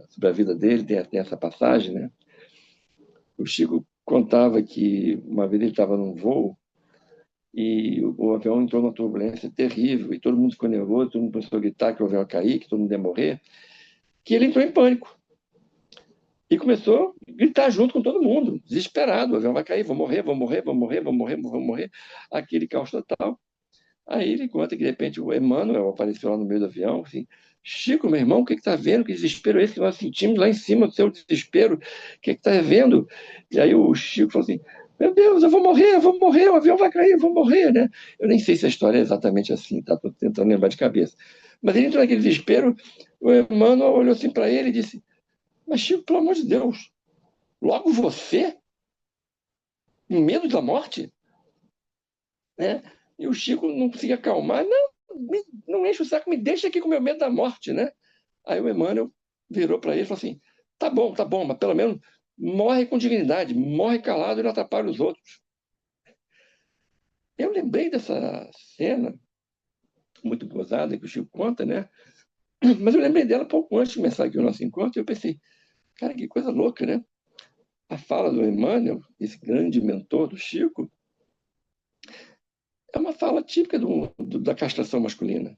sobre a vida dele, tem essa passagem, né? O Chico contava que uma vez ele estava num voo e o avião entrou numa turbulência terrível e todo mundo ficou nervoso, todo mundo começou a gritar que o avião ia cair, que todo mundo ia morrer, que ele entrou em pânico e começou a gritar junto com todo mundo, desesperado, o avião vai cair, vou morrer, vou morrer, vou morrer, vou morrer, vou morrer, aquele caos total. Aí ele conta que de repente o Emmanuel apareceu lá no meio do avião, assim, Chico, meu irmão, o que está vendo? Que desespero é esse que nós sentimos lá em cima do seu desespero? O que está vendo? E aí o Chico falou assim, meu Deus, eu vou morrer, o avião vai cair, eu vou morrer, né? Eu nem sei se a história é exatamente assim, tá? Estou tentando lembrar de cabeça. Mas ele entrou naquele desespero, o Emmanuel olhou assim para ele e disse, mas Chico, pelo amor de Deus, logo você? Com medo da morte? Né? E o Chico não conseguia acalmar, não enche o saco, me deixa aqui com meu medo da morte, né? Aí o Emmanuel virou para ele e falou assim, tá bom, mas pelo menos morre com dignidade, morre calado e não atrapalha os outros. Eu lembrei dessa cena, muito gozada, que o Chico conta, né? Mas eu lembrei dela pouco antes de começar aqui o nosso encontro, e eu pensei, cara, que coisa louca, né? A fala do Emmanuel, esse grande mentor do Chico, é uma fala típica da castração masculina.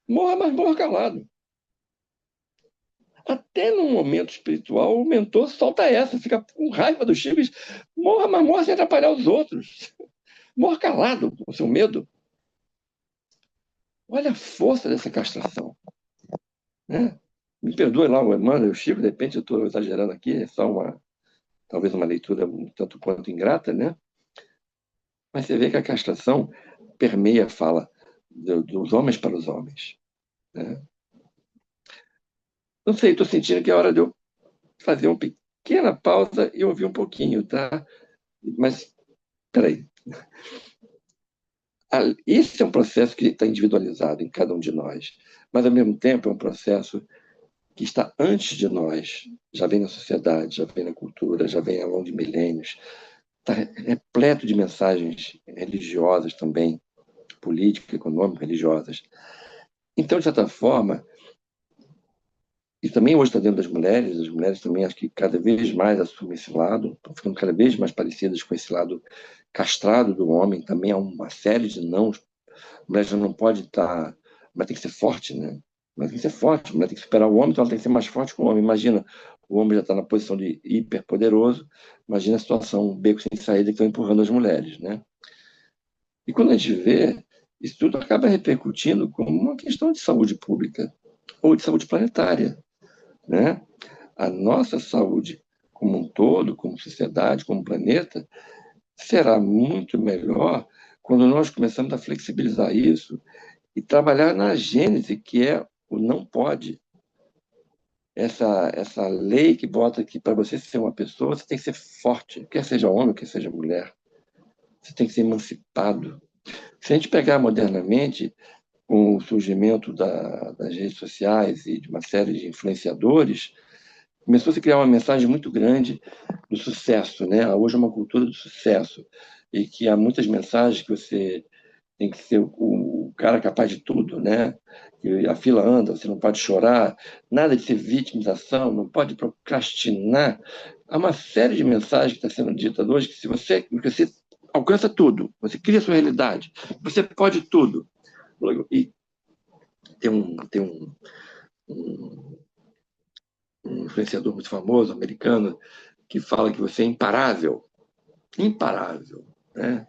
Morra, mas morra calado. Até num momento espiritual, o mentor solta essa, fica com raiva do Chico e diz, morra, mas morra sem atrapalhar os outros. Morra calado, com o seu medo. Olha a força dessa castração. Né? Me perdoe lá o Emmanuel e o Chico, de repente eu estou exagerando aqui, é só talvez uma leitura um tanto quanto ingrata, né? Mas você vê que a castração permeia a fala dos homens para os homens. Né? Não sei, estou sentindo que é hora de eu fazer uma pequena pausa e ouvir um pouquinho, tá? Mas, peraí. Esse é um processo que está individualizado em cada um de nós, mas, ao mesmo tempo, é um processo que está antes de nós, já vem na sociedade, já vem na cultura, já vem ao longo de milênios, está repleto de mensagens religiosas também, políticas, econômicas, religiosas. Então, de certa forma, e também hoje está dentro das mulheres, as mulheres também acho que cada vez mais assumem esse lado, estão ficando cada vez mais parecidas com esse lado castrado do homem, também há uma série de não, a mulher já não pode estar, mas tem que ser forte, né? Mas tem que ser forte, a mulher tem que superar o homem, então ela tem que ser mais forte que o homem. Imagina, o homem já está na posição de hiperpoderoso, imagina a situação, um beco sem saída que estão empurrando as mulheres, né? E quando a gente vê, isso tudo acaba repercutindo como uma questão de saúde pública ou de saúde planetária, né? A nossa saúde como um todo, como sociedade, como planeta, será muito melhor quando nós começamos a flexibilizar isso e trabalhar na gênese, que é o não pode. Essa lei que bota que para você ser uma pessoa, você tem que ser forte, quer seja homem, quer seja mulher. Você tem que ser emancipado. Se a gente pegar modernamente, com o surgimento das redes sociais e de uma série de influenciadores, começou a se criar uma mensagem muito grande do sucesso, né? Hoje é uma cultura do sucesso e que há muitas mensagens que você tem que ser o cara capaz de tudo, né? Que a fila anda, você não pode chorar, nada de ser vitimização, não pode procrastinar. Há uma série de mensagens que está sendo ditas hoje que se você alcança tudo, você cria a sua realidade, você pode tudo. E um, um influenciador muito famoso, americano, que fala que você é imparável, imparável, né?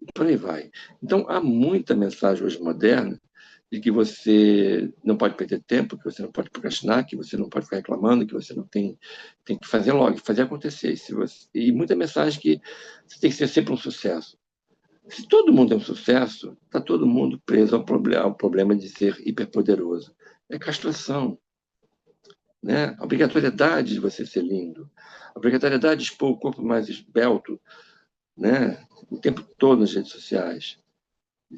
E por aí vai. Então, há muita mensagem hoje moderna de que você não pode perder tempo, que você não pode procrastinar, que você não pode ficar reclamando, que você não tem que fazer logo, fazer acontecer. E muita mensagem que você tem que ser sempre um sucesso. Se todo mundo é um sucesso, está todo mundo preso ao problema de ser hiperpoderoso. É castração, né? A obrigatoriedade de você ser lindo, a obrigatoriedade de expor o corpo mais esbelto, né? O tempo todo nas redes sociais.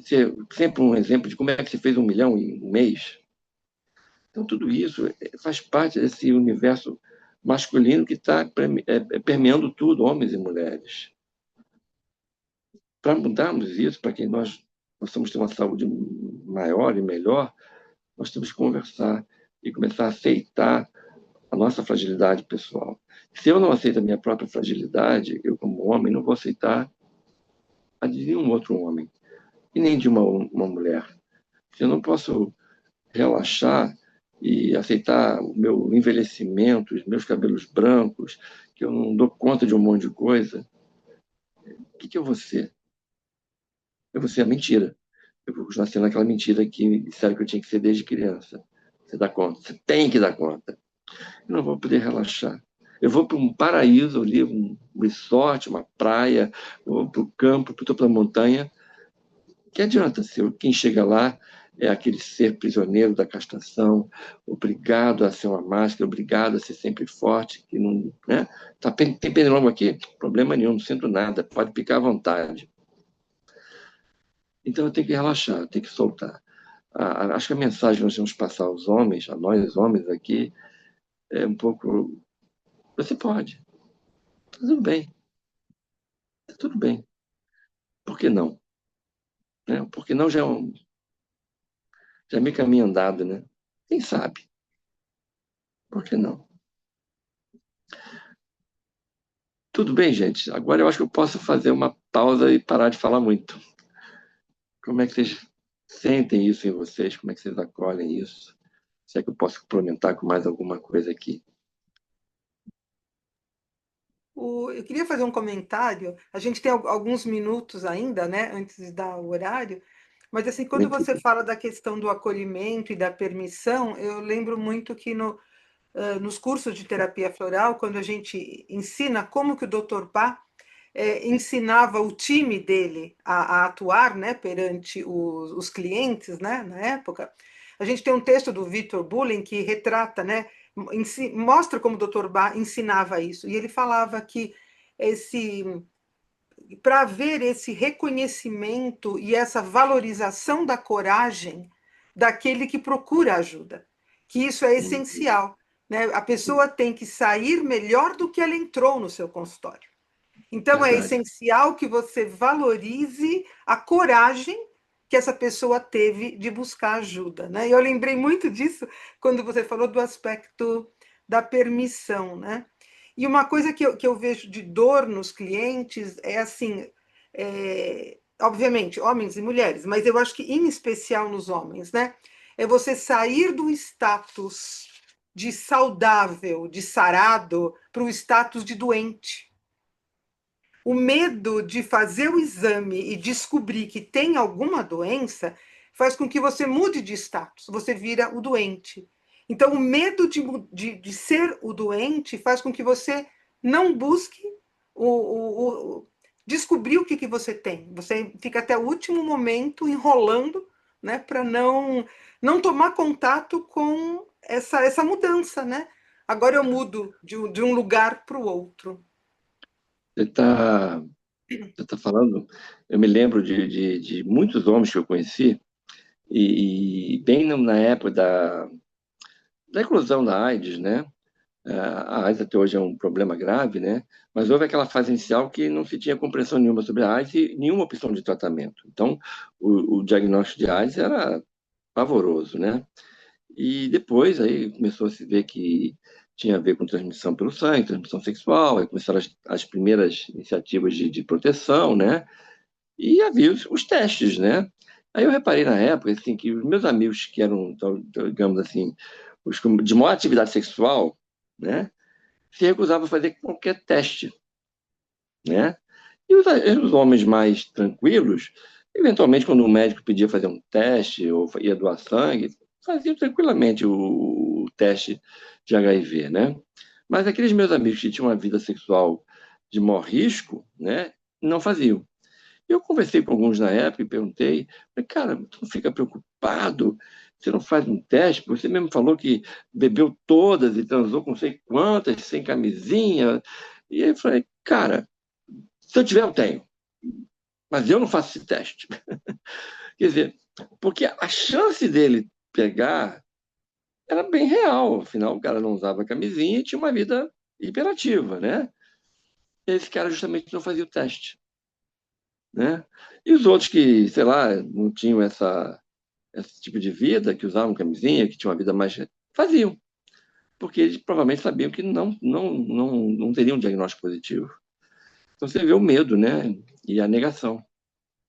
Ser sempre um exemplo de como é que se fez 1 milhão em um mês. Então, tudo isso faz parte desse universo masculino que está permeando tudo, homens e mulheres. Para mudarmos isso, para que nós possamos ter uma saúde maior e melhor, nós temos que conversar e começar a aceitar a nossa fragilidade pessoal. Se eu não aceito a minha própria fragilidade, eu como homem não vou aceitar a de nenhum outro homem, e nem de uma mulher. Se eu não posso relaxar e aceitar o meu envelhecimento, os meus cabelos brancos, que eu não dou conta de um monte de coisa, o que eu vou ser? Eu vou ser a mentira. Eu vou continuar sendo aquela mentira que disseram que eu tinha que ser desde criança. Você dá conta, você tem que dar conta. Eu não vou poder relaxar. Eu vou para um paraíso ali, um resort, uma praia, vou para o campo, para a montanha. Que adianta se quem chega lá é aquele ser prisioneiro da castração, obrigado a ser uma máscara, obrigado a ser sempre forte, que não, né? Tem pernilongo aqui? Problema nenhum, não sinto nada, pode picar à vontade. Então eu tenho que relaxar, eu tenho que soltar. Acho que a mensagem que nós temos que passar aos homens, a nós homens aqui, é um pouco. Você pode, tá tudo bem, tá tudo bem. Por que não? Né? Porque não já é meio caminho andado, né? Quem sabe? Por que não? Tudo bem, gente. Agora eu acho que eu posso fazer uma pausa e parar de falar muito. Como é que vocês sentem isso em vocês? Como é que vocês acolhem isso? Se é que eu posso complementar com mais alguma coisa aqui. Eu queria fazer um comentário. A gente tem alguns minutos ainda, né, antes de dar o horário. Mas assim, quando Muito você fala da questão do acolhimento e da permissão, eu lembro muito que nos cursos de terapia floral, quando a gente ensina como que o Dr. Bach ensinava o time dele a atuar, né, perante os clientes, né, na época. A gente tem um texto do Victor Bullen que retrata, né, mostra como o Dr. Bach ensinava isso. E ele falava que esse para haver esse reconhecimento e essa valorização da coragem daquele que procura ajuda, que isso é essencial, né? A pessoa tem que sair melhor do que ela entrou no seu consultório. Então, é verdade. essencial que você valorize a coragem que essa pessoa teve de buscar ajuda, né? E eu lembrei muito disso quando você falou do aspecto da permissão, né? E uma coisa que eu vejo de dor nos clientes é assim, obviamente, homens e mulheres, mas eu acho que em especial nos homens, né? É você sair do status de saudável, de sarado, para o status de doente. O medo de fazer o exame e descobrir que tem alguma doença faz com que você mude de status, você vira o doente. Então, o medo de ser o doente faz com que você não busque descobrir o que você tem. Você fica até o último momento enrolando, né, para não tomar contato com essa mudança. Né? Agora eu mudo de um lugar para o outro. Você está você tá falando, eu me lembro de muitos homens que eu conheci, e bem na época da inclusão da AIDS, né? A AIDS até hoje é um problema grave, né? Mas houve aquela fase inicial que não se tinha compreensão nenhuma sobre a AIDS e nenhuma opção de tratamento. Então, o diagnóstico de AIDS era pavoroso, né? E depois aí começou a se ver que tinha a ver com transmissão pelo sangue, transmissão sexual, aí começaram as primeiras iniciativas de proteção, né? E havia os testes, né? Aí eu reparei na época, assim, que os meus amigos que eram, então, digamos assim, de maior atividade sexual, né? Se recusavam a fazer qualquer teste, né? E os homens mais tranquilos, eventualmente, quando o médico pedia fazer um teste ou ia doar sangue, faziam tranquilamente o teste de HIV, né? Mas aqueles meus amigos que tinham uma vida sexual de maior risco, né, não faziam. Eu conversei com alguns na época e perguntei, falei, cara, tu não fica preocupado? Você não faz um teste? Você mesmo falou que bebeu todas e transou com não sei quantas, sem camisinha. E aí eu falei, cara, se eu tiver, eu tenho. Mas eu não faço esse teste. Quer dizer, porque a chance dele pegar era bem real. Afinal, o cara não usava camisinha e tinha uma vida hiperativa, né? Esse cara justamente não fazia o teste, né? E os outros que, sei lá, não tinham esse tipo de vida, que usavam camisinha, que tinham uma vida mais... faziam, porque eles provavelmente sabiam que não teriam um diagnóstico positivo. Então você vê o medo, né? E a negação o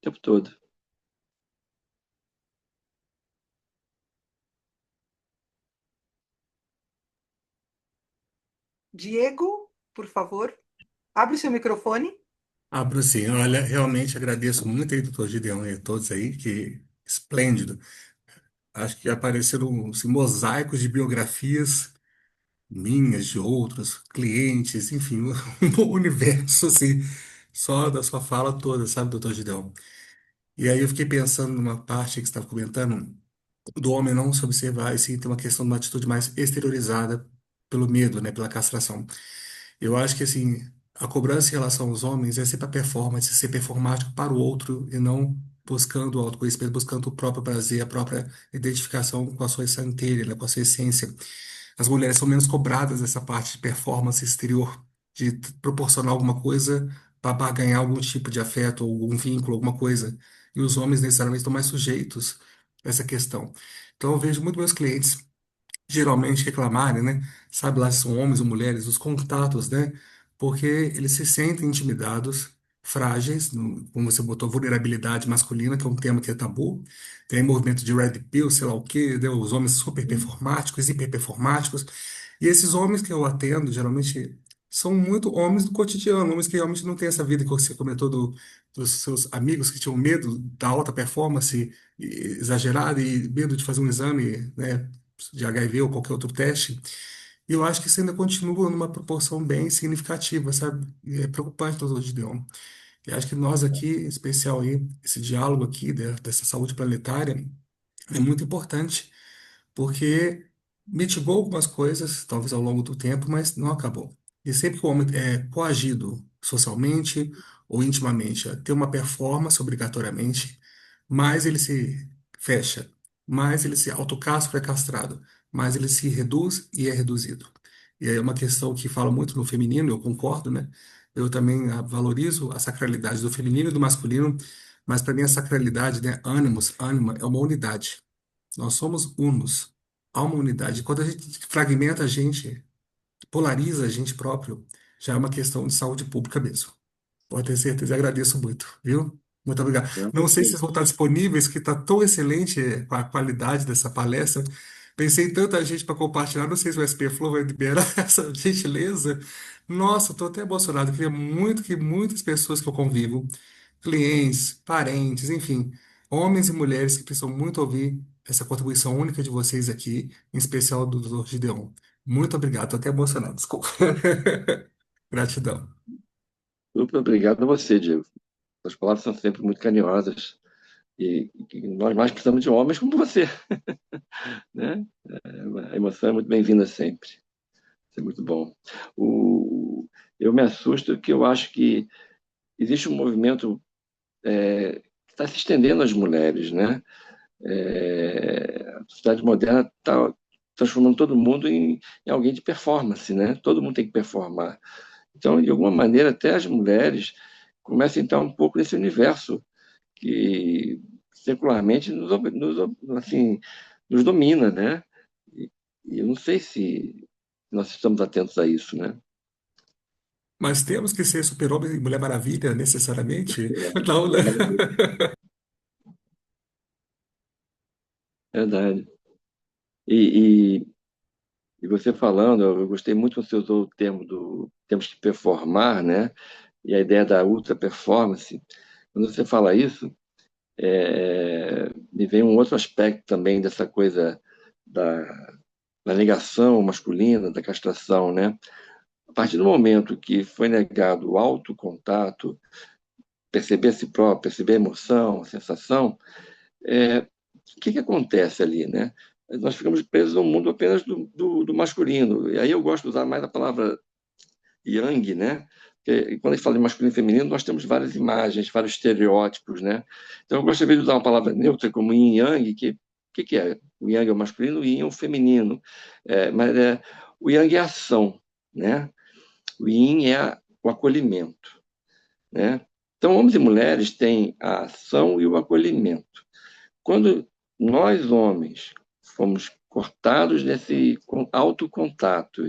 tempo todo. Diego, por favor, abre o seu microfone. Abro sim, olha, realmente agradeço muito aí, doutor Gideão e a todos aí, que esplêndido. Acho que apareceram assim, mosaicos de biografias minhas, de outros clientes, enfim, um universo assim, só da sua fala toda, sabe, doutor Gideão? E aí eu fiquei pensando numa parte que você estava comentando, do homem não se observar e sim ter uma questão de uma atitude mais exteriorizada pelo medo, né, pela castração. Eu acho que assim, a cobrança em relação aos homens é sempre a performance, ser performático para o outro e não buscando o autoconhecimento, buscando o próprio prazer, a própria identificação com a sua centelha, né, com a sua essência. As mulheres são menos cobradas dessa parte de performance exterior, de proporcionar alguma coisa para barganhar algum tipo de afeto ou algum vínculo, alguma coisa. E os homens necessariamente estão mais sujeitos a essa questão. Então eu vejo muito meus clientes geralmente reclamarem, né? Sabe lá se são homens ou mulheres, os contatos, né? Porque eles se sentem intimidados, frágeis, como você botou, vulnerabilidade masculina, que é um tema que é tabu. Tem movimento de Red Pill, sei lá o quê, né? Os homens super performáticos, hiper performáticos. E esses homens que eu atendo, geralmente, são muito homens do cotidiano, homens que realmente não têm essa vida que você comentou dos seus amigos que tinham medo da alta performance exagerada e medo de fazer um exame, né? De HIV ou qualquer outro teste, e eu acho que isso ainda continua numa proporção bem significativa, sabe? E é preocupante todo de Deus. E acho que nós aqui, em especial aí, esse diálogo aqui dessa saúde planetária é muito importante, porque mitigou algumas coisas, talvez ao longo do tempo, mas não acabou. E sempre que o homem é coagido socialmente ou intimamente a ter uma performance obrigatoriamente, mais ele se fecha, mais ele se autocastra, é castrado, mais ele se reduz e é reduzido. E aí é uma questão que fala muito no feminino, eu concordo, né? Eu também valorizo a sacralidade do feminino e do masculino, Mas para mim a sacralidade, né, ânimos, ânima, é uma unidade. Nós somos unos. Há uma unidade. Quando a gente fragmenta a gente, polariza a gente próprio, já é uma questão de saúde pública mesmo. Pode ter certeza, eu agradeço muito, viu? Muito obrigado. Não, Não sei se vocês vão estar disponíveis, que está tão excelente a qualidade dessa palestra. Pensei em tanta gente para compartilhar, não sei se o SP Flow vai liberar essa gentileza. Nossa, estou até emocionado. Queria muito que muitas pessoas que eu convivo, clientes, parentes, enfim, homens e mulheres que precisam muito ouvir essa contribuição única de vocês aqui, em especial do Dr. Gideon. Muito obrigado, estou até emocionado, desculpa. Gratidão. super obrigado a você, Diego. As palavras são sempre muito carinhosas e nós mais precisamos de homens como você, né? A emoção é muito bem-vinda sempre. Isso é muito bom. O, eu me assusto que eu acho que existe um movimento que está se estendendo às mulheres, né? A sociedade moderna está transformando todo mundo em alguém de performance, né? Todo mundo tem que performar. Então, de alguma maneira, até as mulheres começam a entrar um pouco nesse universo que secularmente assim, nos domina, né? E, e eu não sei se nós estamos atentos a isso, né? Mas temos que ser super-homem e Mulher Maravilha, necessariamente? Não, né? Verdade. E, e, e você falando, eu gostei muito quando você usou o termo do temos que performar, né? E a ideia da ultra performance. Quando você fala isso, me vem um outro aspecto também dessa coisa da, da negação masculina, da castração, né? A partir do momento que foi negado o autocontato, perceber a si próprio, perceber a emoção, a sensação, o que acontece ali, né? Nós ficamos presos num mundo apenas do masculino. E aí eu gosto de usar mais a palavra yang, né? Porque quando a gente fala de masculino e feminino, nós temos várias imagens, vários estereótipos, né? Então eu gosto de usar uma palavra neutra como yin e yang, que que é? O yang é o masculino, o yin é o feminino. O yang é a ação, né? O yin é o acolhimento, né? Então, homens e mulheres têm a ação e o acolhimento. Quando nós, homens, fomos cortados desse autocontato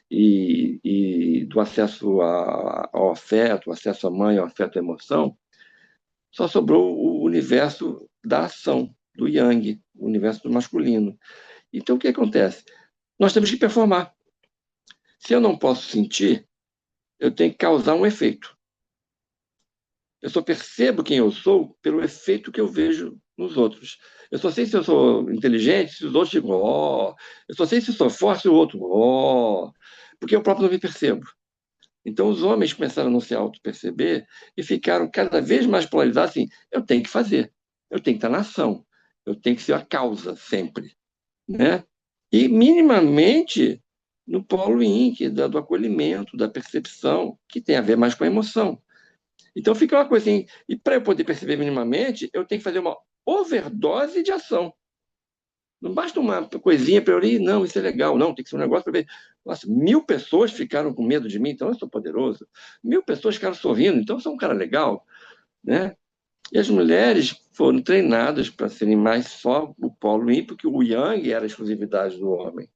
e do acesso ao afeto, acesso à mãe, ao afeto à emoção, só sobrou o universo da ação, do yang, o universo do masculino. Então, o que acontece? Nós temos que performar. Se eu não posso sentir, eu tenho que causar um efeito. Eu só percebo quem eu sou pelo efeito que eu vejo nos outros. Eu só sei se eu sou inteligente se os outros digam, ó. Eu só sei se eu sou forte se o outro, ó. Porque eu próprio não me percebo. Então, os homens começaram a não se auto-perceber e ficaram cada vez mais polarizados assim, eu tenho que fazer, eu tenho que estar na ação, eu tenho que ser a causa sempre, né? E minimamente no polo yin, que é do acolhimento, da percepção, que tem a ver mais com a emoção. Então fica uma coisa assim, e para eu poder perceber minimamente, eu tenho que fazer uma overdose de ação. Não basta uma coisinha para eu ir, não, isso é legal, não, tem que ser um negócio para ver. Nossa, 1.000 pessoas ficaram com medo de mim, então eu sou poderoso. 1.000 pessoas ficaram sorrindo, então eu sou um cara legal, né? E as mulheres foram treinadas para serem mais só o polo yin, porque o yang era a exclusividade do homem.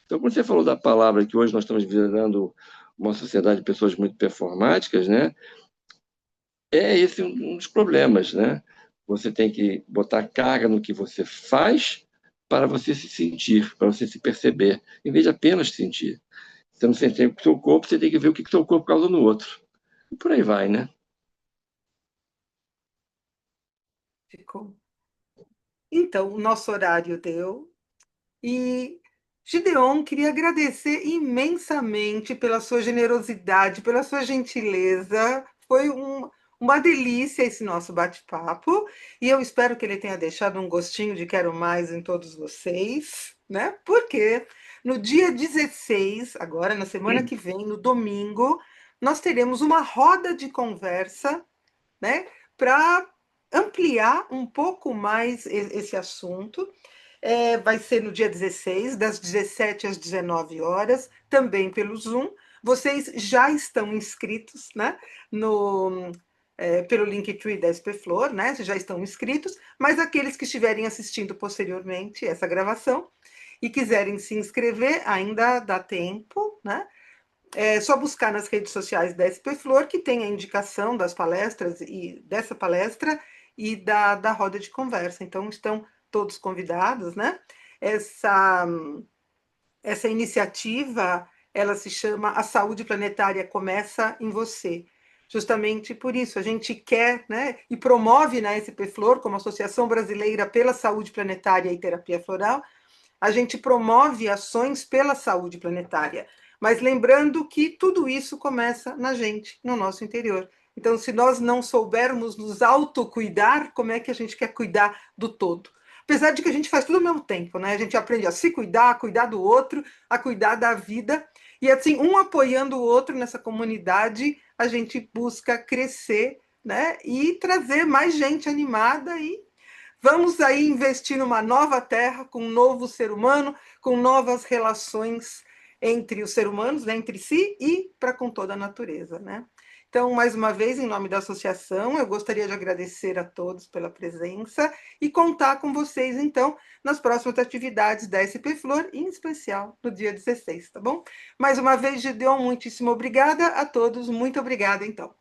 Então, quando você falou da palavra que hoje nós estamos virando uma sociedade de pessoas muito performáticas, né? É esse um dos problemas, né? Você tem que botar carga no que você faz para você se sentir, para você se perceber, em vez de apenas sentir. Você não sente com o seu corpo, você tem que ver o que o seu corpo causa no outro. E por aí vai, né? Ficou. Então, o nosso horário deu. E, Gideon, queria agradecer imensamente pela sua generosidade, pela sua gentileza. Foi uma delícia esse nosso bate-papo. E eu espero que ele tenha deixado um gostinho de quero mais em todos vocês, né? Porque no dia 16, agora, na semana que vem, no domingo, nós teremos uma roda de conversa, né? Para ampliar um pouco mais esse assunto. Vai ser no dia 16, das 17 às 19 horas, também pelo Zoom. Vocês já estão inscritos, né, no, pelo Linktree da SP Flor, né? Vocês já estão inscritos, mas aqueles que estiverem assistindo posteriormente essa gravação e quiserem se inscrever, ainda dá tempo, né? É só buscar nas redes sociais da SP Flor, que tem a indicação das palestras e dessa palestra e da roda de conversa. Então, estão todos convidados, né? Essa iniciativa, ela se chama A Saúde Planetária Começa em Você. Justamente por isso, a gente quer, né, e promove na SP Flor, como Associação Brasileira pela Saúde Planetária e Terapia Floral, a gente promove ações pela saúde planetária. Mas lembrando que tudo isso começa na gente, no nosso interior. Então, se nós não soubermos nos autocuidar, como é que a gente quer cuidar do todo? Apesar de que a gente faz tudo ao mesmo tempo, né? A gente aprende a se cuidar, a cuidar do outro, a cuidar da vida. E assim, um apoiando o outro nessa comunidade, a gente busca crescer, né? E trazer mais gente animada e vamos aí investir numa nova terra, com um novo ser humano, com novas relações entre os seres humanos, né, entre si e para com toda a natureza, né? Então, mais uma vez, em nome da associação, eu gostaria de agradecer a todos pela presença e contar com vocês, então, nas próximas atividades da SP Flor, em especial no dia 16, tá bom? Mais uma vez, Gideon, muitíssimo obrigada a todos, muito obrigada, então.